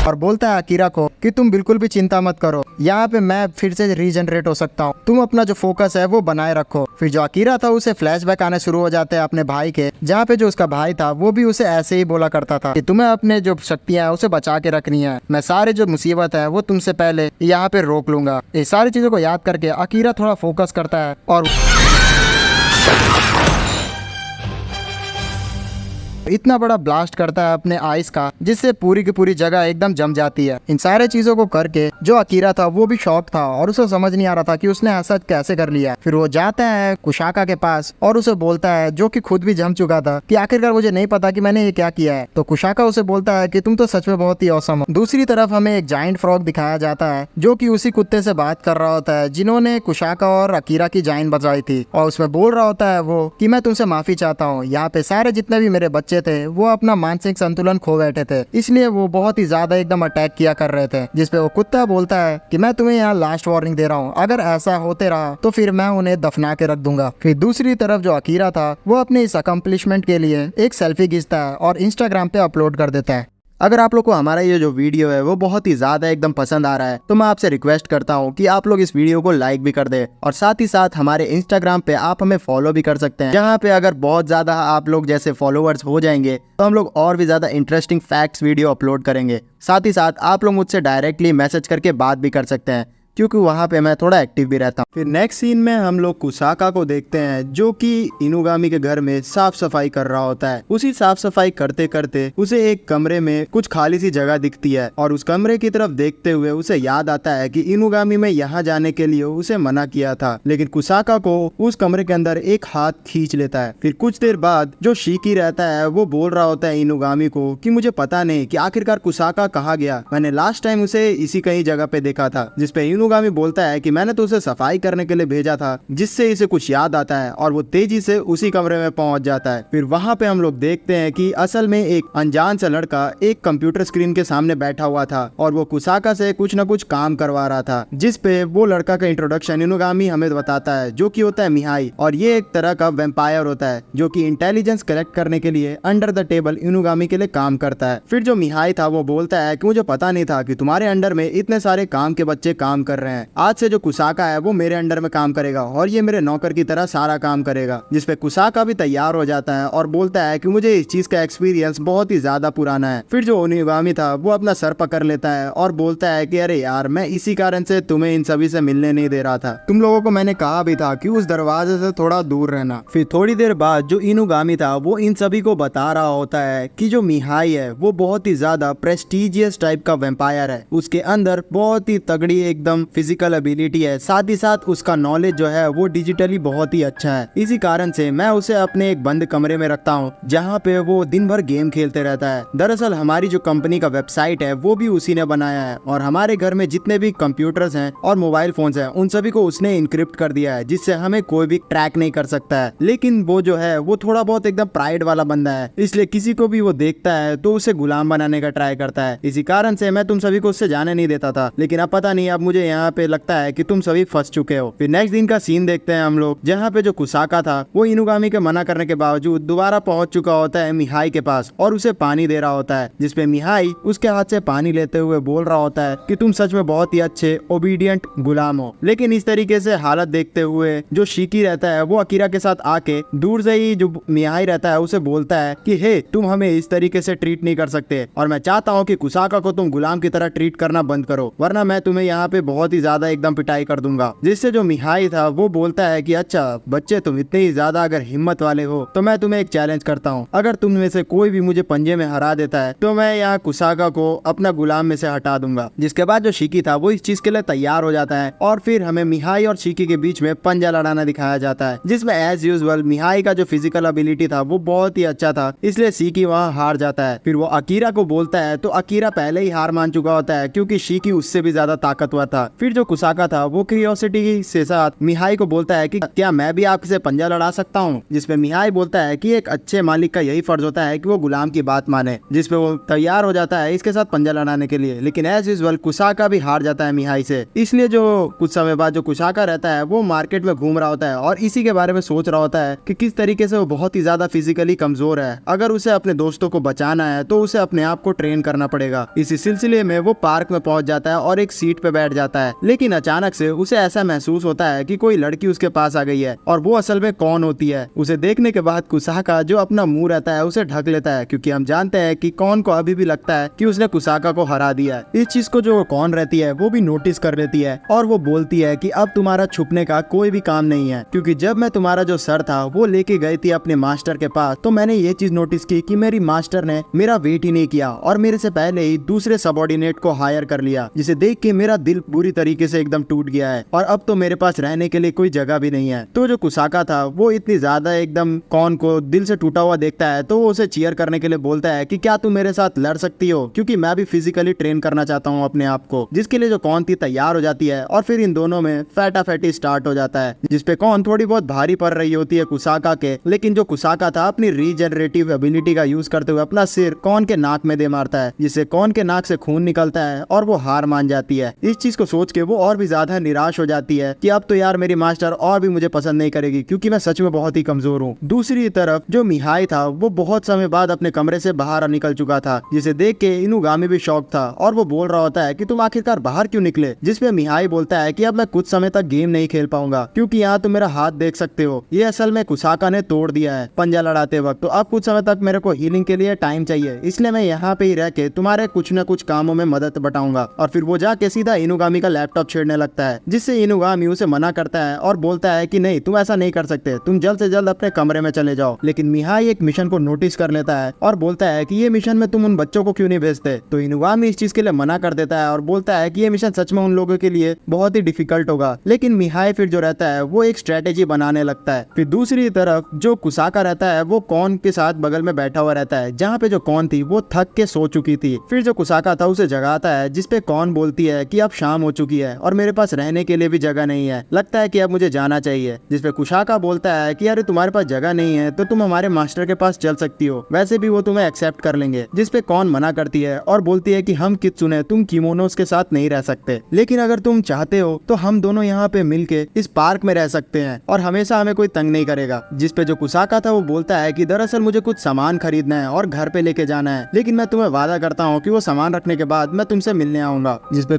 और बोलता है अकीरा को कि तुम बिल्कुल भी चिंता मत करो, यहाँ पे मैं फिर से रीजनरेट हो सकता हूँ, तुम अपना जो फोकस है वो बनाए रखो। फिर जो अकीरा था उसे फ्लैशबैक आने शुरू हो जाते हैं अपने भाई के, जहाँ पे जो उसका भाई था वो भी उसे ऐसे ही बोला करता था कि तुम्हें अपने जो शक्तियां है उसे बचा के रखनी है, मैं सारे जो मुसीबत है वो तुमसे पहले यहाँ पे रोक लूंगा। ये सारी चीजों को याद करके अकीरा थोड़ा फोकस करता है और इतना बड़ा ब्लास्ट करता है अपने आइस का, जिससे पूरी की पूरी जगह एकदम जम जाती है। इन सारे चीजों को करके जो अकीरा था वो भी शॉक था और उसे समझ नहीं आ रहा था कि उसने ऐसा कैसे कर लिया। फिर वो जाता है कुशाका के पास और उसे बोलता है, जो कि खुद भी जम चुका था, कि आखिरकार मुझे नहीं पता कि मैंने ये क्या किया है। तो कुशाका उसे बोलता है कि तुम तो सच में बहुत ही औसम हो। दूसरी तरफ हमें एक जाइंट फ्रॉग दिखाया जाता है जो कि उसी कुत्ते से बात कर रहा होता है जिन्होंने कुशाका और अकीरा की जान बचाई थी, और उसमें बोल रहा होता है वो कि मैं तुमसे माफी चाहता हूँ, यहाँ पे सारे जितने भी मेरे बच्चे थे वो अपना मानसिक संतुलन खो बैठे थे, इसलिए वो बहुत ही ज्यादा एकदम अटैक किया कर रहे थे। जिसपे वो कुत्ता बोलता है कि मैं तुम्हें यहाँ लास्ट वार्निंग दे रहा हूँ, अगर ऐसा होते रहा तो फिर मैं उन्हें दफना के रख दूंगा। फिर दूसरी तरफ जो अकीरा था वो अपने इस अकम्पलिशमेंट के लिए एक सेल्फी खींचता है और इंस्टाग्राम पे अपलोड कर देता है। अगर आप लोग को हमारा ये जो वीडियो है वो बहुत ही ज्यादा एकदम पसंद आ रहा है तो मैं आपसे रिक्वेस्ट करता हूँ कि आप लोग इस वीडियो को लाइक भी कर दे, और साथ ही साथ हमारे इंस्टाग्राम पे आप हमें फॉलो भी कर सकते हैं, जहाँ पे अगर बहुत ज्यादा आप लोग जैसे फॉलोअर्स हो जाएंगे तो हम लोग और भी ज्यादा इंटरेस्टिंग फैक्ट्स वीडियो अपलोड करेंगे। साथ ही साथ आप लोग मुझसे डायरेक्टली मैसेज करके बात भी कर सकते हैं, क्योंकि वहाँ पे मैं थोड़ा एक्टिव भी रहता हूँ। फिर नेक्स्ट सीन में हम लोग कुसाका को देखते हैं जो कि इनुगामी के घर में साफ सफाई कर रहा होता है। उसी साफ सफाई करते करते उसे एक कमरे में कुछ खाली सी जगह दिखती है, और उस कमरे की तरफ देखते हुए उसे याद आता है कि इनुगामी में यहाँ जाने के लिए उसे मना किया था, लेकिन कुसाका को उस कमरे के अंदर एक हाथ खींच लेता है। फिर कुछ देर बाद जो शीकी रहता है वो बोल रहा होता है इनुगामी को कि मुझे पता नहीं कि आखिरकार कुसाका कहाँ गया, मैंने लास्ट टाइम उसे इसी कहीं जगह पे देखा था। जिसपे इनुगामी बोलता है कि मैंने तो उसे सफाई करने के लिए भेजा था, जिससे इसे कुछ याद आता है, और वो तेजी से उसी कमरे में पहुंच जाता है। फिर वहां पे हम लोग देखते हैं कि असल में एक अनजान सा लड़का एक कंप्यूटर स्क्रीन के सामने बैठा हुआ था और वो कुसाका से कुछ न कुछ काम करवा रहा था, जिसपे वो लड़का का इंट्रोडक्शन इनुगामी हमें बताता है, जो कि होता है मिहाई, और ये एक तरह का वेम्पायर होता है जो कि इंटेलिजेंस कलेक्ट करने के लिए अंडर द टेबल इनुगामी के लिए काम करता है। फिर जो मिहाई था वो बोलता है कि मुझे पता नहीं था कि तुम्हारे अंडर में इतने सारे काम के बच्चे काम कर रहे हैं, आज से जो कुसाका है वो मेरे अंडर में काम करेगा और ये मेरे नौकर की तरह सारा काम करेगा। जिसपे कुसाका भी तैयार हो जाता है और बोलता है कि मुझे इस चीज का एक्सपीरियंस बहुत ही ज्यादा पुराना है। फिर जो इनुगामी था वो अपना सर पकड़ लेता है और बोलता है कि अरे यार, मैं इसी कारण से तुम्हें इन सभी से मिलने नहीं दे रहा था, तुम लोगों को मैंने कहा भी था कि उस दरवाजे से थोड़ा दूर रहना। फिर थोड़ी देर बाद जो इनुगामी था वो इन सभी को बता रहा होता है कि जो मिहाई है वो बहुत ही ज्यादा प्रेस्टिजियस टाइप का वेम्पायर है, उसके अंदर बहुत ही तगड़ी एकदम फिजिकल एबिलिटी है, साथ ही साथ उसका नॉलेज जो है वो डिजिटली बहुत ही अच्छा है। इसी कारण से मैं उसे अपने एक बंद कमरे में रखता हूँ जहाँ पे वो दिन भर गेम खेलते रहता है। दरअसल हमारी जो कंपनी का वेबसाइट है वो भी उसी ने बनाया है, और हमारे घर में जितने भी कंप्यूटर्स हैं और मोबाइल फोन्स हैं उन सभी को उसने इनक्रिप्ट कर दिया है, जिससे हमें कोई भी ट्रैक नहीं कर सकता है। लेकिन वो जो है वो थोड़ा बहुत एकदम प्राइड वाला बंदा है, इसलिए किसी को भी वो देखता है तो उसे गुलाम बनाने का ट्राई करता है। इसी कारण से मैं तुम सभी को उससे जाने नहीं देता था, लेकिन अब पता नहीं, अब मुझे यहाँ पे लगता है कि तुम सभी फंस चुके हो। फिर नेक्स्ट दिन का सीन देखते हैं हम लोग, जहाँ पे जो कुसाका था वो इनुगामी के मना करने के बावजूद दोबारा पहुंच चुका होता है मिहाई के पास और उसे पानी दे रहा होता है, जिसपे मिहाई उसके हाथ से पानी लेते हुए बोल रहा होता है कि तुम सच में बहुत ही अच्छे ओबीडियंट गुलाम हो। लेकिन इस तरीके से हालत देखते हुए जो शीकी रहता है वो अकीरा के साथ आके दूर से ही जो मिहाई रहता है उसे बोलता है कि हे, तुम हमें इस तरीके से ट्रीट नहीं कर सकते, और मैं चाहता हूँ कि कुसाका को तुम गुलाम की तरह ट्रीट करना बंद करो, वरना मैं तुम्हें यहाँ पे बहुत ही ज्यादा एकदम पिटाई कर दूंगा। जिससे जो मिहाई था वो बोलता है कि अच्छा बच्चे, तुम इतने ही ज्यादा अगर हिम्मत वाले हो तो मैं तुम्हें एक चैलेंज करता हूँ, अगर तुम में से कोई भी मुझे पंजे में हरा देता है तो मैं यहाँ कुसाका को अपना गुलाम में से हटा दूंगा। जिसके बाद जो शीकी था वो इस चीज के लिए तैयार हो जाता है, और फिर हमें मिहाई और शीकी के बीच में पंजा लड़ाना दिखाया जाता है, जिसमें एज यूजुअल मिहाई का जो फिजिकल एबिलिटी था वो बहुत ही अच्छा था, इसलिए शीकी वहाँ हार जाता है। फिर वो अकीरा को बोलता है तो अकीरा पहले ही हार मान चुका होता है, क्योंकि शीकी उससे भी ज्यादा ताकतवर था, फिर जो कुसाका था वो क्यूरियोसिटी से साथ मिहाई को बोलता है कि क्या मैं भी आपसे पंजा लड़ा सकता हूँ, जिसपे मिहाई बोलता है कि एक अच्छे मालिक का यही फर्ज होता है कि वो गुलाम की बात माने, जिसपे वो तैयार हो जाता है इसके साथ पंजा लड़ाने के लिए। लेकिन एज यूजुअल कुसाका भी हार जाता है मिहाई से। इसलिए जो कुछ समय बाद जो कुसाका रहता है वो मार्केट में घूम रहा होता है और इसी के बारे में सोच रहा होता है कि किस तरीके से वो बहुत ही ज्यादा फिजिकली कमजोर है। अगर उसे अपने दोस्तों को बचाना है तो उसे अपने आप को ट्रेन करना पड़ेगा। इसी सिलसिले में वो पार्क में पहुंच जाता है और एक सीट पे बैठ जाता है। लेकिन अचानक से उसे ऐसा महसूस होता है कि कोई लड़की उसके पास आ गई है और वो असल में कौन होती है। उसे देखने के बाद कुसाका जो अपना मुंह रहता है उसे ढक लेता है, क्योंकि हम जानते हैं कि कौन को अभी भी लगता है कि उसने कुसाका को हरा दिया है। इस चीज को जो कौन रहती है वो भी नोटिस कर लेती है और वो बोलती है कि अब तुम्हारा छुपने का कोई भी काम नहीं है, क्योंकि जब मैं तुम्हारा जो सर था वो लेके गई थी अपने मास्टर के पास तो मैंने ये चीज नोटिस की कि मेरी मास्टर ने मेरा वेट ही नहीं किया और मेरे से पहले ही दूसरे सबऑर्डिनेट को हायर कर लिया, जिसे देख के मेरा दिल बुरी तरीके से एकदम टूट गया है और अब तो मेरे पास रहने के लिए कोई जगह भी नहीं है। तो जो कुसाका था वो इतनी ज्यादा एकदम कौन को दिल से टूटा हुआ देखता है तो वो उसे चीयर करने के लिए बोलता है कि क्या तुम मेरे साथ लड़ सकती हो, क्योंकि मैं भी फिजिकली ट्रेन करना चाहता हूँ अपने आप को। जिसके लिए जो कौन थी तैयार हो जाती है और फिर इन दोनों में फैटाफैटी स्टार्ट हो जाता है, जिसपे कौन थोड़ी बहुत भारी पड़ रही होती है कुसाका के। लेकिन जो कुसाका था अपनी रीजनरेटिव एबिलिटी का यूज करते हुए अपना सिर कौन के नाक में दे मारता है, जिससे कौन के नाक से खून निकलता है और वो हार मान जाती है। इस चीज को सोच के वो और भी ज्यादा निराश हो जाती है कि अब तो यार मेरी मास्टर और भी मुझे पसंद नहीं करेगी, क्योंकि मैं सच में बहुत ही कमजोर हूँ। दूसरी तरफ जो मिहाई था वो बहुत समय बाद अपने कमरे से बाहर निकल चुका था, जिसे देख के इनुगामी भी शॉक था और वो बोल रहा होता है कि तुम आखिरकार बाहर क्यों निकले, जिसपे मिहाई बोलता है कि अब मैं कुछ समय तक गेम नहीं खेल पाऊंगा, क्योंकि यहाँ तुम मेरा हाथ देख सकते हो, ये असल में कुसाका ने तोड़ दिया है पंजा लड़ाते वक्त, तो अब कुछ समय तक मेरे को हीलिंग के लिए टाइम चाहिए, इसलिए मैं यहाँ पे ही रह के तुम्हारे कुछ न कुछ कामों में मदद बटाऊंगा। और फिर वो जाके सीधा इनुगामी का लैपटॉप छेड़ने लगता है, जिससे इनुगामी उसे मना करता है और बोलता है कि नहीं तुम ऐसा नहीं कर सकते, तुम जल्द से जल्द अपने कमरे में चले जाओ। लेकिन मिहाई एक मिशन को नोटिस कर लेता है और बोलता है कि ये मिशन में तुम उन बच्चों को क्यों नहीं भेजते, तो इनुगामी इस चीज के लिए मना कर देता है और बोलता है कि ये मिशन सच में उन लोगों के लिए बहुत ही डिफिकल्ट होगा। लेकिन मिहाई फिर जो रहता है वो एक स्ट्रेटेजी बनाने लगता है। फिर दूसरी तरफ जो कुसाका रहता है वो कौन के साथ बगल में बैठा हुआ रहता है, जहाँ पे जो कौन थी वो थक के सो चुकी थी। फिर जो कुसाका था उसे जगाता है, जिसपे कौन बोलती है कि अब शाम हो चुकी है और मेरे पास रहने के लिए भी जगह नहीं है, लगता है कि अब मुझे जाना चाहिए। जिसपे कुसाका बोलता है कि अरे तुम्हारे पास जगह नहीं है तो तुम हमारे मास्टर के पास चल सकती हो, वैसे भी वो तुम्हें एक्सेप्ट कर लेंगे। जिसपे कौन मना करती है और बोलती है कि हम कित्सुने तुम किमोनोस के साथ नहीं रह सकते, लेकिन अगर तुम चाहते हो तो हम दोनों यहाँ पे मिलके इस पार्क में रह सकते हैं और हमेशा हमें कोई तंग नहीं करेगा। जिसपे जो कुसाका था वो बोलता है कि दरअसल मुझे कुछ सामान खरीदना है और घर पे लेके जाना है, लेकिन मैं तुम्हें वादा करता हूँ कि वो सामान रखने के बाद मैं तुमसे मिलने आऊंगा। जिसपे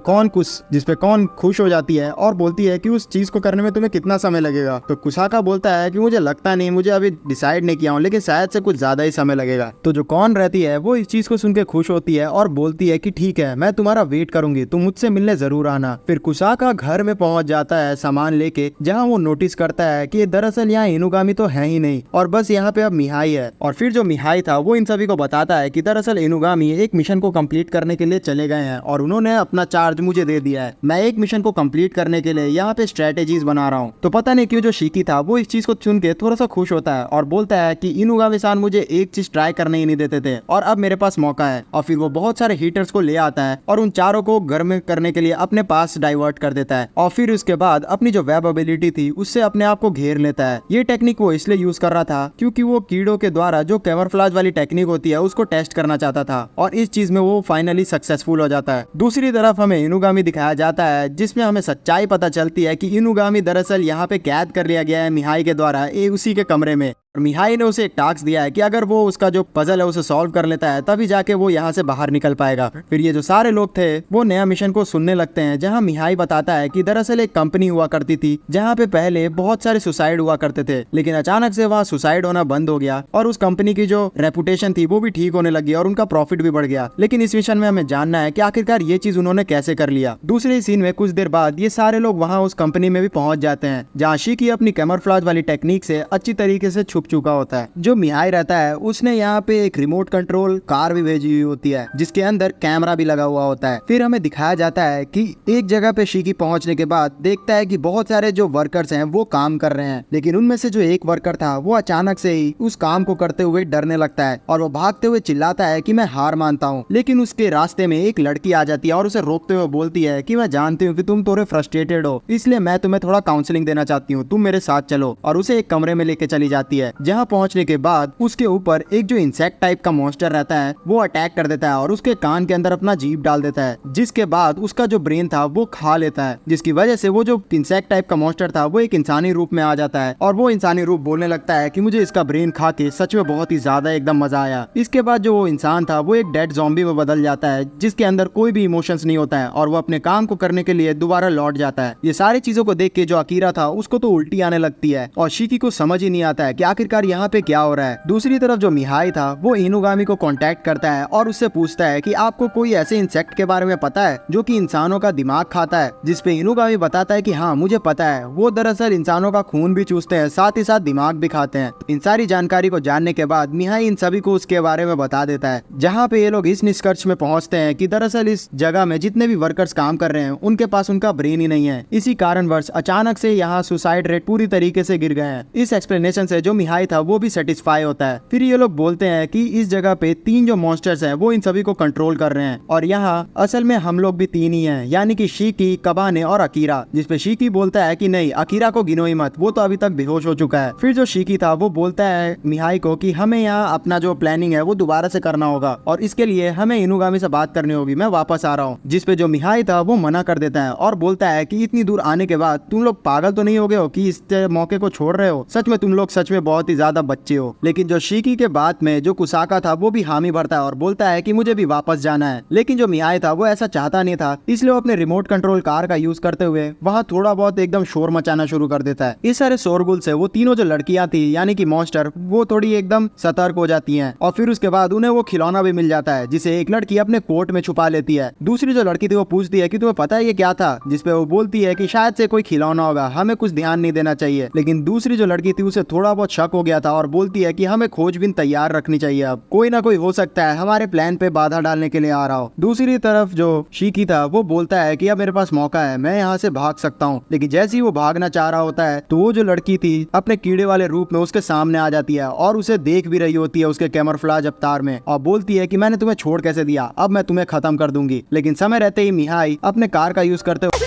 कौन खुश हो जाती है और बोलती है कि उस चीज को करने में तुम्हें कितना समय लगेगा, तो कुसाका बोलता है कि मुझे लगता नहीं, मुझे अभी डिसाइड नहीं किया हूँ, लेकिन शायद से कुछ ज्यादा ही समय लगेगा। तो जो कौन रहती है वो इस चीज को सुन के खुश होती है और बोलती है कि ठीक है मैं तुम्हारा वेट करूंगी, तुम मुझसे मिलने जरूर आना। फिर कुसाका घर में पहुंच जाता है सामान लेके, जहाँ वो नोटिस करता है कि दरअसल यहाँ इनुगामी तो है ही नहीं और बस यहाँ पे अब मिहाई है। और फिर जो मिहाई था वो इन सभी को बताता है कि दरअसल इनुगामी एक मिशन को कंप्लीट करने के लिए चले गए हैं और उन्होंने अपना चार्ज मुझे दे दिया है। मैं एक मिशन को कंप्लीट करने के लिए यहाँ पे स्ट्रेटेजीज बना रहा हूँ। तो पता नहीं क्यों जो शिकी था वो इस चीज को सुन के थोड़ा सा खुश होता है और बोलता है कि इनुगामी-सान मुझे एक चीज ट्राई करने ही नहीं देते थे और अब मेरे पास मौका है। और फिर वो बहुत सारे हीटर्स को ले आता है और उन चारों को गर्म करने के लिए अपने पास डाइवर्ट कर देता है और फिर उसके बाद अपनी जो वेब एबिलिटी थी उससे अपने आप को घेर लेता है। ये टेक्निक वो इसलिए यूज कर रहा था क्योंकि वो कीड़ों के द्वारा जो कैमोफ्लेज वाली टेक्निक होती है उसको टेस्ट करना चाहता था और इस चीज में वो फाइनली सक्सेसफुल हो जाता है। दूसरी तरफ हमें इनुगामी दिखाया जाता है, जिसमें हमें सच्चाई पता चलती है कि इनुगामी दरअसल यहाँ पे कैद कर लिया गया है मिहाई के द्वारा उसी के कमरे में। और मिहाई ने उसे एक टास्क दिया है कि अगर वो उसका जो पजल है उसे सॉल्व कर लेता है तभी जाके वो यहाँ से बाहर निकल पाएगा। फिर ये जो सारे लोग थे वो नया मिशन को सुनने लगते हैं, जहाँ मिहाई बताता है कि दरअसल एक कंपनी हुआ करती थी जहाँ पे पहले बहुत सारे सुसाइड हुआ करते थे, लेकिन अचानक से वहाँ सुसाइड होना बंद हो गया और उस कंपनी की जो रेपुटेशन थी वो भी ठीक होने लगी और उनका प्रॉफिट भी बढ़ गया। लेकिन इस मिशन में हमें जानना है कि आखिरकार ये चीज उन्होंने कैसे कर लिया। दूसरे सीन में कुछ देर बाद ये सारे लोग वहाँ उस कंपनी में भी पहुंच जाते हैं, जहाँ शिकी अपनी कैमोफ्लेज वाली टेक्निक से अच्छी तरीके से छुप छुप चुका होता है। जो मिहाई रहता है उसने यहाँ पे एक रिमोट कंट्रोल कार भी भेजी हुई होती है जिसके अंदर कैमरा भी लगा हुआ होता है। फिर हमें दिखाया जाता है कि एक जगह पे शिकी पहुंचने के बाद देखता है कि बहुत सारे जो वर्कर्स हैं वो काम कर रहे हैं, लेकिन उनमें से जो एक वर्कर था वो अचानक से ही उस काम को करते हुए डरने लगता है और वो भागते हुए चिल्लाता है कि मैं हार मानता हूँ। लेकिन उसके रास्ते में एक लड़की आ जाती है और उसे रोकते हुए बोलती है कि मैं जानती हूँ कि तुम थोड़े फ्रस्ट्रेटेड हो, इसलिए मैं तुम्हें थोड़ा काउंसलिंग देना चाहती हूँ, तुम मेरे साथ चलो। और उसे एक कमरे में लेके चली जाती है जहाँ पहुँचने के बाद उसके ऊपर एक जो इंसेक्ट टाइप का मॉन्स्टर रहता है वो अटैक कर देता है और उसके कान के अंदर अपना जीभ डाल देता है, जिसके बाद उसका जो ब्रेन था वो खा लेता है, जिसकी वजह से वो जो इंसेक्ट टाइप का मॉन्स्टर था वो एक इंसानी रूप में आ जाता है और वो इंसानी रूप बोलने लगता है कि मुझे इसका ब्रेन खा के सच में बहुत ही ज्यादा एकदम मजा आया। इसके बाद जो वो इंसान था वो एक डेड ज़ॉम्बी में बदल जाता है जिसके अंदर कोई भी इमोशंस नहीं होता है और वो अपने काम को करने के लिए दोबारा लौट जाता है। ये सारी चीजों को देख के जो अकीरा था उसको तो उल्टी आने लगती है और शिकी को समझ ही नहीं आता है कि आखिरकार यहाँ पे क्या हो रहा है। दूसरी तरफ जो मिहाई था वो इनुगामी को कांटेक्ट करता है और उससे पूछता है कि आपको कोई ऐसे इंसेक्ट के बारे में पता है जो कि इंसानों का दिमाग खाता है, जिसपे इनुगामी बताता है कि हाँ मुझे पता है, वो दरअसल इंसानों का खून भी चूसते हैं, साथ ही साथ दिमाग भी खाते हैं। इन सारी जानकारी को जानने के बाद मिहाई इन सभी को उसके बारे में बता देता है, जहाँ पे ये लोग इस निष्कर्ष में पहुँचते हैं कि दरअसल इस जगह में जितने भी वर्कर्स काम कर रहे हैं उनके पास उनका ब्रेन ही नहीं है। इसी कारणवश अचानक से यहाँ सुसाइड रेट पूरी तरीके से गिर गए हैं। इस एक्सप्लेनेशन से जो मिहाई था वो भी सेटिस्फाई होता है। फिर ये लोग बोलते हैं कि इस जगह पे 3 जो मॉन्स्टर्स हैं वो इन सभी को कंट्रोल कर रहे हैं और यहाँ असल में हम लोग भी 3 ही हैं, यानी कि शिकी, कबाने और अकीरा। जिसपे शिकी बोलता है कि नहीं, अकीरा को गिनो ही मत, वो तो अभी तक बेहोश हो चुका है। फिर जो शिकी था वो बोलता है मिहाई को कि हमें यहाँ अपना जो प्लानिंग है वो दोबारा से करना होगा और इसके लिए हमें इनुगामी से बात करनी होगी, मैं वापस आ रहा हूँ। जिसपे जो मिहाई था वो मना कर देता है और बोलता है कि इतनी दूर आने के बाद तुम लोग पागल तो नहीं हो गए हो कि इस मौके को छोड़ रहे हो, सच में तुम लोग सच में बहुत ही ज्यादा बच्चे हो। लेकिन जो शिकी के बात में जो कुसाका था वो भी हामी भरता है और बोलता है कि मुझे भी वापस जाना है। लेकिन जो मिहाई था वो ऐसा चाहता नहीं था, इसलिए वो अपने रिमोट कंट्रोल कार का यूज करते हुए वहाँ थोड़ा बहुत एकदम शोर मचाना शुरू कर देता है। इस सारे शोरगुल से वो तीनों जो लड़कियां थी यानी कि मॉन्स्टर वो थोड़ी एकदम सतर्क हो जाती हैं और फिर उसके बाद उन्हें वो खिलौना भी मिल जाता है जिसे एक लड़की अपने कोट में छुपा लेती है। दूसरी जो लड़की थी वो पूछती है कि तुम्हें पता है ये क्या था, जिसपे वो बोलती है कि शायद से कोई खिलौना होगा, हमें कुछ ध्यान नहीं देना चाहिए। लेकिन दूसरी जो लड़की थी उसे थोड़ा बहुत शक हो गया था और बोलती है कि हमें खोजबीन तैयार रखनी चाहिए, अब कोई ना कोई हो सकता है हमारे प्लान पे बाधा डालने के लिए आ रहा हो। दूसरी तरफ जो शिकी था वो बोलता है कि अब मेरे पास मौका है, मैं यहाँ से भाग सकता हूँ। लेकिन जैसे ही वो भागना चाह रहा होता है तो वो जो लड़की थी अपने कीड़े वाले रूप में उसके सामने आ जाती है और उसे देख भी रही होती है उसके कैमरफ्लाज अवतार में और बोलती है कि मैंने तुम्हें छोड़ कैसे दिया, अब मैं तुम्हें खत्म कर दूंगी। लेकिन समय रहते ही मिहाई अपने कार का यूज करते हुए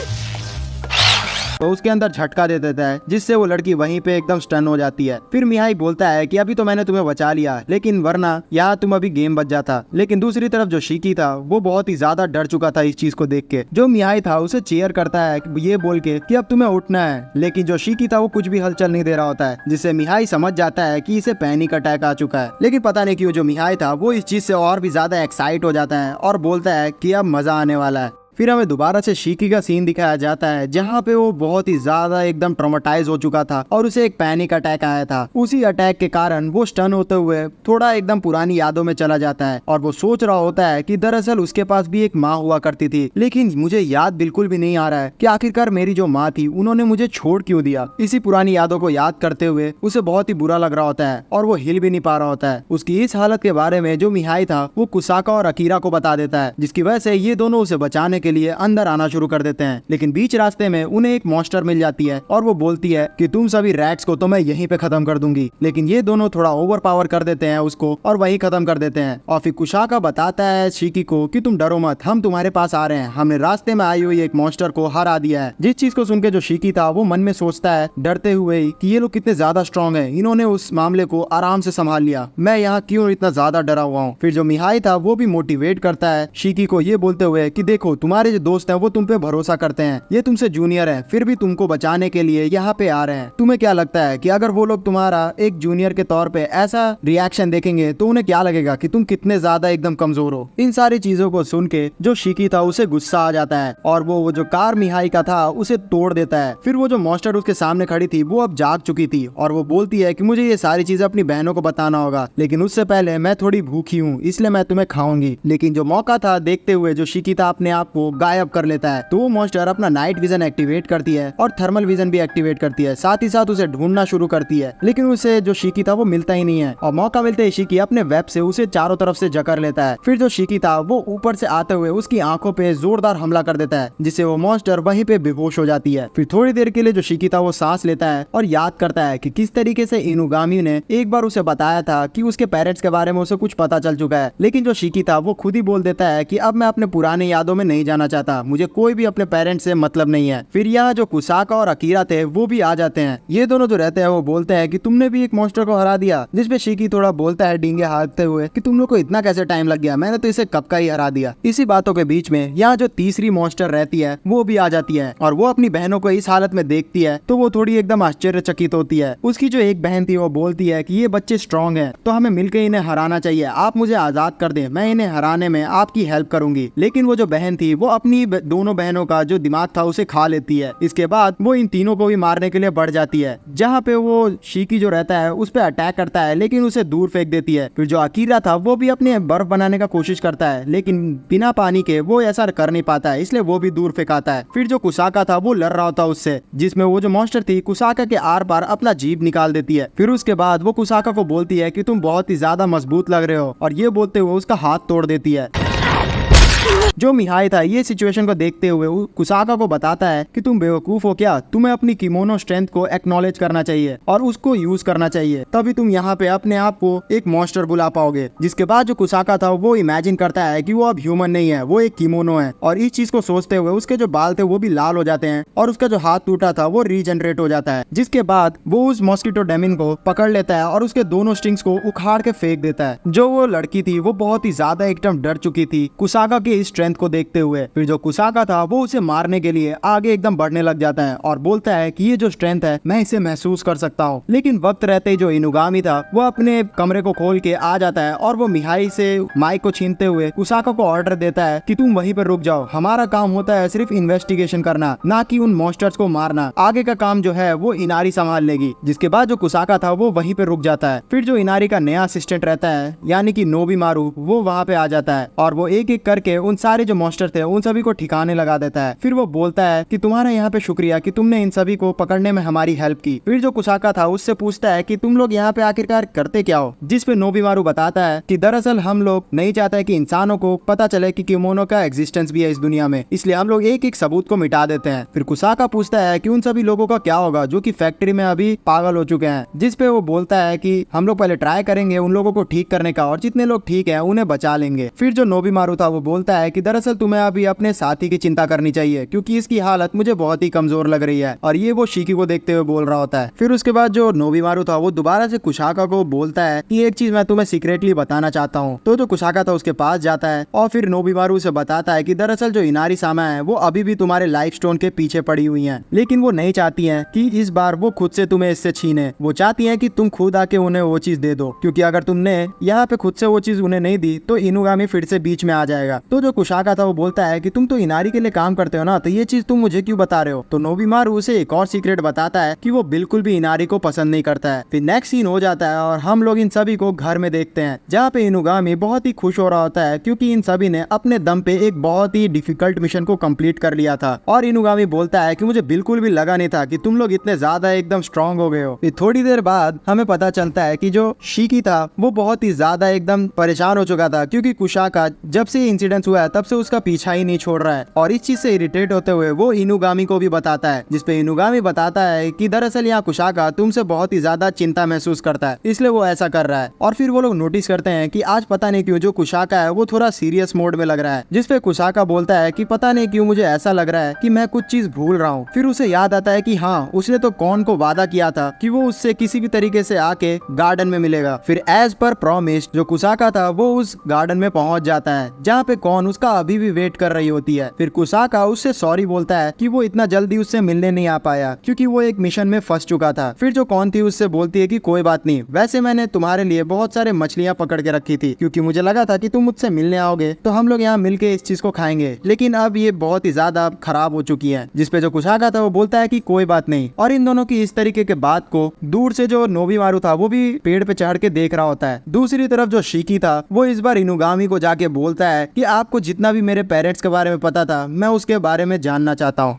तो उसके अंदर झटका दे देता है जिससे वो लड़की वहीं पे एकदम स्टन हो जाती है। फिर मिहाई बोलता है कि अभी तो मैंने तुम्हें बचा लिया, लेकिन वरना यहाँ तुम अभी गेम बच जाता। लेकिन दूसरी तरफ जो शिकी था वो बहुत ही ज्यादा डर चुका था इस चीज को देख के। जो मिहाई था उसे चेयर करता है ये बोल के कि अब तुम्हें उठना है, लेकिन जो शिकी था वो कुछ भी हलचल नहीं दे रहा होता है, जिससे मिहाई समझ जाता है कि इसे पैनिक अटैक आ चुका है। लेकिन पता नहीं क्यों जो मिहाई था वो इस चीज से और भी ज्यादा एक्साइट हो जाता है और बोलता है कि अब मजा आने वाला है। फिर हमें दोबारा से शिकी का सीन दिखाया जाता है जहाँ पे वो बहुत ही ज्यादा एकदम ट्रॉमेटाइज हो चुका था और उसे एक पैनिक अटैक आया था। उसी अटैक के कारण वो स्टन होते हुए थोड़ा एकदम पुरानी यादों में चला जाता है और वो सोच रहा होता है कि दरअसल उसके पास भी एक माँ हुआ करती थी, लेकिन मुझे याद बिल्कुल भी नहीं आ रहा है कि आखिरकार मेरी जो माँ थी उन्होंने मुझे छोड़ क्यों दिया। इसी पुरानी यादों को याद करते हुए उसे बहुत ही बुरा लग रहा होता है और वो हिल भी नहीं पा रहा होता है। उसकी इस हालत के बारे में जो मिहाई था वो कुसाका और अकीरा को बता देता है, जिसकी वजह से ये दोनों उसे बचाने के लिए अंदर आना शुरू कर देते हैं। लेकिन बीच रास्ते में उन्हें एक मॉन्स्टर मिल जाती है और वो बोलती है कि तुम सभी रैट्स को तो मैं यहीं पे खत्म कर दूंगी। लेकिन ये दोनों थोड़ा ओवर पावर कर देते हैं उसको और वहीं खत्म कर देते हैं। और फिर कुशाका बताता है शिकी को कि तुम डरो मत, हम तुम्हारे पास आ रहे हैं, हमने रास्ते में आई हुई एक मॉन्स्टर को हरा दिया है। जिस चीज को सुन के जो शिकी था वो मन में सोचता है डरते हुए कि ये लोग कितने ज्यादा स्ट्रॉन्ग है, इन्होंने उस मामले को आराम से संभाल लिया, मैं यहाँ क्यों इतना ज्यादा डरा हुआ हूँ। फिर जो मिहाई था वो भी मोटिवेट करता है शिकी को ये बोलते हुए कि देखो तुम्हारे जो दोस्त है वो तुम पे भरोसा करते हैं, ये तुमसे जूनियर है फिर भी तुमको बचाने के लिए यहाँ पे आ रहे हैं। तुम्हें क्या लगता है कि अगर वो लोग तुम्हारा एक जूनियर के तौर पे ऐसा रिएक्शन देखेंगे तो उन्हें क्या लगेगा कि तुम कितने ज्यादा एकदम कमजोर हो। इन सारी चीजों को सुन के जो शिकी था उसे गुस्सा आ जाता है और वो जो कार मिहाई का था उसे तोड़ देता है। फिर वो जो मॉन्स्टर उसके सामने खड़ी थी वो अब जाग चुकी थी और वो बोलती है कि मुझे ये सारी चीजें अपनी बहनों को बताना होगा, लेकिन उससे पहले मैं थोड़ी भूखी हूँ इसलिए मैं तुम्हें खाऊंगी। लेकिन जो मौका था देखते हुए जो शिकी था अपने आप को को गायब कर लेता है। तो वो मॉन्स्टर अपना नाइट विजन एक्टिवेट करती है और थर्मल विजन भी एक्टिवेट करती है, साथ ही साथ उसे ढूंढना शुरू करती है। लेकिन उसे जो शिकी था वो मिलता ही नहीं है और मौका मिलते ही शिकी अपने वेब से उसे चारों तरफ से जकड़ लेता है। फिर जो शिकी था वो ऊपर से आते हुए उसकी आंखों पे जोरदार हमला कर देता है, जिससे वो मॉन्स्टर वहीं पे बेहोश हो जाती है। फिर थोड़ी देर के लिए जो शिकी था वो सांस लेता है और याद करता है कि किस तरीके से इनुगामी ने एक बार उसे बताया था कि उसके पेरेंट्स के बारे में उसे कुछ पता चल चुका है। लेकिन जो शिकी था वो खुद ही बोल देता है कि अब मैं अपने पुराने यादों में नहीं जाना चाहता, मुझे कोई भी अपने पेरेंट्स से मतलब नहीं है। फिर यहाँ जो कुसाका और अकीरा थे वो भी आ जाते हैं। ये दोनों जो रहते हैं वो बोलते हैं कि तुमने भी एक मॉन्स्टर को हरा दिया, जिसपे शिकी थोड़ा बोलता है डींगे हाँकते हुए कि तुम लोग को इतना कैसे टाइम लग गया, मैंने तो इसे कब का ही हरा दिया। इसी बातों के बीच में यहाँ जो तीसरी मॉन्स्टर रहती है वो भी आ जाती है और वो अपनी बहनों को इस हालत में देखती है तो वो थोड़ी एकदम आश्चर्यचकित होती है। उसकी जो एक बहन थी वो बोलती है कि ये बच्चे स्ट्रांग हैं तो हमें मिलकर इन्हें हराना चाहिए, आप मुझे आजाद कर दें, मैं इन्हें हराने में आपकी हेल्प करूंगी। लेकिन वो जो बहन थी वो अपनी दोनों बहनों का जो दिमाग था उसे खा लेती है। इसके बाद वो इन तीनों को भी मारने के लिए बढ़ जाती है। जहाँ पे वो शिकी जो रहता है उस पर अटैक करता है लेकिन उसे दूर फेंक देती है। फिर जो अकीरा था वो भी अपने बर्फ बनाने का कोशिश करता है लेकिन बिना पानी के वो ऐसा कर नहीं पाता है, इसलिए वो भी दूर फेंकाता है। फिर जो कुसाका था वो लड़ रहा होता उससे, जिसमें वो जो मॉन्स्टर थी कुसाका के आर पार अपना जीभ निकाल देती है। फिर उसके बाद वो कुसाका को बोलती है कि तुम बहुत ही ज्यादा मजबूत लग रहे हो और ये बोलते हुए उसका हाथ तोड़ देती है। जो मिहाई था ये सिचुएशन को देखते हुए कुसाका को बताता है कि तुम बेवकूफ हो क्या, तुम्हें अपनी किमोनो स्ट्रेंथ को एक्नॉलेज करना चाहिए और उसको यूज करना चाहिए, तभी तुम यहाँ पे अपने आप को एक मॉन्स्टर बुला पाओगे। जिसके बाद जो कुसाका था वो इमेजिन करता है कि वो अब ह्यूमन नहीं है, वो एक किमोनो है और इस चीज को सोचते हुए उसके जो बाल थे वो भी लाल हो जाते हैं और उसका जो हाथ टूटा था वो रीजनरेट हो जाता है। जिसके बाद वो उस मॉस्किटो डेमिन को पकड़ लेता है और उसके दोनों स्ट्रिंग्स को उखाड़ के फेंक देता है। जो वो लड़की थी वो बहुत ही ज्यादा एकदम डर चुकी थी कुसाका के स्ट्रेंथ को देखते हुए। फिर जो कुसाका था वो उसे मारने के लिए आगे एकदम बढ़ने लग जाता है और बोलता है कि ये जो स्ट्रेंथ है मैं इसे महसूस कर सकता हूँ। लेकिन वक्त रहते ही जो इनुगामी था वो अपने कमरे को खोल के आ जाता है और वो मिहाई से माइक को छीनते हुए कुसाका को ऑर्डर देता है कि तुम वहीं पर रुक जाओ, हमारा काम होता है सिर्फ इन्वेस्टिगेशन करना, ना कि उन मॉन्स्टर्स को मारना, आगे का काम जो है वो इनारी संभाल लेगी। जिसके बाद जो कुसाका था वो वहीं पे रुक जाता है। फिर जो इनारी का नया असिस्टेंट रहता है यानी कि नोबिमारू वो वहाँ पे आ जाता है और वो एक एक करके उन सारे जो मॉन्स्टर थे उन सभी को ठिकाने लगा देता है। फिर वो बोलता है कि तुम्हारा यहाँ पे शुक्रिया कि तुमने इन सभी को पकड़ने में हमारी हेल्प की। फिर जो कुसाका था उससे पूछता है कि तुम लोग यहाँ पे आखिरकार करते क्या हो, जिस पे नोबिमारू बताता है कि दरअसल हम लोग नहीं चाहते कि इंसानों को पता चले कि किमोनो का एग्जिस्टेंस भी है इस दुनिया में, इसलिए हम लोग एक एक सबूत को मिटा देते हैं। फिर कुसाका पूछता है कि उन सभी लोगों का क्या होगा जो कि फैक्ट्री में अभी पागल हो चुके हैं, जिस पे वो बोलता है कि हम लोग पहले ट्राई करेंगे उन लोगों को ठीक करने का और जितने लोग ठीक है उन्हें बचा लेंगे। फिर जो नोबिमारू था वो बोलता है कि दरअसल तुम्हें अभी अपने साथी की चिंता करनी चाहिए क्योंकि इसकी हालत मुझे बहुत ही कमजोर लग रही है, और ये वो शिकी को देखते हुए बोल रहा होता है। फिर उसके बाद जो नोबिमारू था वो दोबारा से कुसाका को बोलता है कि एक चीज मैं तुम्हें सीक्रेटली बताना चाहता हूँ। तो जो कुसाका था उसके पास जाता है और फिर नोबिमारू से बताता है कि दरअसल जो इनारी सामा है वो अभी भी तुम्हारे लाइफ स्टोन के पीछे पड़ी हुई है, लेकिन वो नहीं चाहती है कि इस बार वो खुद से तुम्हें इससे छीने, वो चाहती है कि तुम खुद आके उन्हें वो चीज दे दो, क्योंकि अगर तुमने यहाँ पे खुद से वो चीज उन्हें नहीं दी तो इनुगामी फिर से बीच में आ जाएगा। तो जो कुसाका था वो बोलता है कि तुम तो इनारी के लिए काम करते हो ना, तो ये चीज तुम मुझे क्यों बता रहे हो। तो नोबिमारू उसे एक और सीक्रेट बताता है कि वो बिल्कुल भी इनारी को पसंद नहीं करता है। फिर नेक्स्ट सीन हो जाता है और हम लोग इन सभी को घर में देखते हैं, जहाँ पे इनुगामी बहुत ही खुश हो रहा होता है क्योंकि इन सभी ने अपने दम पे एक बहुत ही डिफिकल्ट मिशन को कंप्लीट कर लिया था। और इनुगामी बोलता है कि मुझे बिल्कुल भी लगा नहीं था कि तुम लोग इतने ज्यादा एकदम स्ट्रांग हो गए हो। फिर थोड़ी देर बाद हमें पता चलता है कि जो शिकी था वो बहुत ही ज्यादा एकदम परेशान हो चुका था क्योंकि कुसाका जब से इंसिडेंट हुआ है तब से उसका पीछा ही नहीं छोड़ रहा है, और इस चीज से इरिटेट होते हुए वो इनुगामी को भी बताता है, जिसपे इनुगामी बताता है कि दरअसल यहाँ कुसाका तुमसे बहुत ही ज्यादा चिंता महसूस करता है इसलिए वो ऐसा कर रहा है। और फिर वो लोग नोटिस करते हैं कि आज पता नहीं क्यों जो कुसाका है वो थोड़ा सीरियस मोड में लग रहा है, जिसपे कुसाका बोलता है कि पता नहीं क्यों मुझे ऐसा लग रहा है कि मैं कुछ चीज भूल रहा हूँ। फिर उसे याद आता है कि हाँ उसने तो कॉन को वादा किया था कि वो उससे किसी भी तरीके से आके गार्डन में मिलेगा। फिर एज पर प्रॉमिस जो कुसाका था वो उस गार्डन में पहुंच जाता है जहाँ पे कॉन उसका अभी भी वेट कर रही होती है। फिर कुसाका उससे सॉरी बोलता है कि वो इतना जल्दी उससे मिलने नहीं आ पाया क्योंकि वो एक मिशन में फंस चुका था। फिर जो कॉन थी उससे बोलती है कि कोई बात नहीं, वैसे मैंने तुम्हारे लिए बहुत सारे मछलियाँ पकड़ के रखी थी क्योंकि मुझे लगा था कि तुम मुझसे मिलने आओगे तो हम लोग यहाँ मिलके इस चीज को खाएंगे, लेकिन अब ये बहुत ही ज्यादा खराब हो चुकी है। जिसपे जो कुसाका था वो बोलता है कि कोई बात नहीं। और इन दोनों की इस तरीके के बात को दूर से जो नोबिमारू था वो भी पेड़ पे चढ़ के देख रहा होता है। दूसरी तरफ जो शिकी था वो इस बार इनुगामी को जाके बोलता है कि आपको जितना भी मेरे पेरेंट्स के बारे में पता था मैं उसके बारे में जानना चाहता हूँ।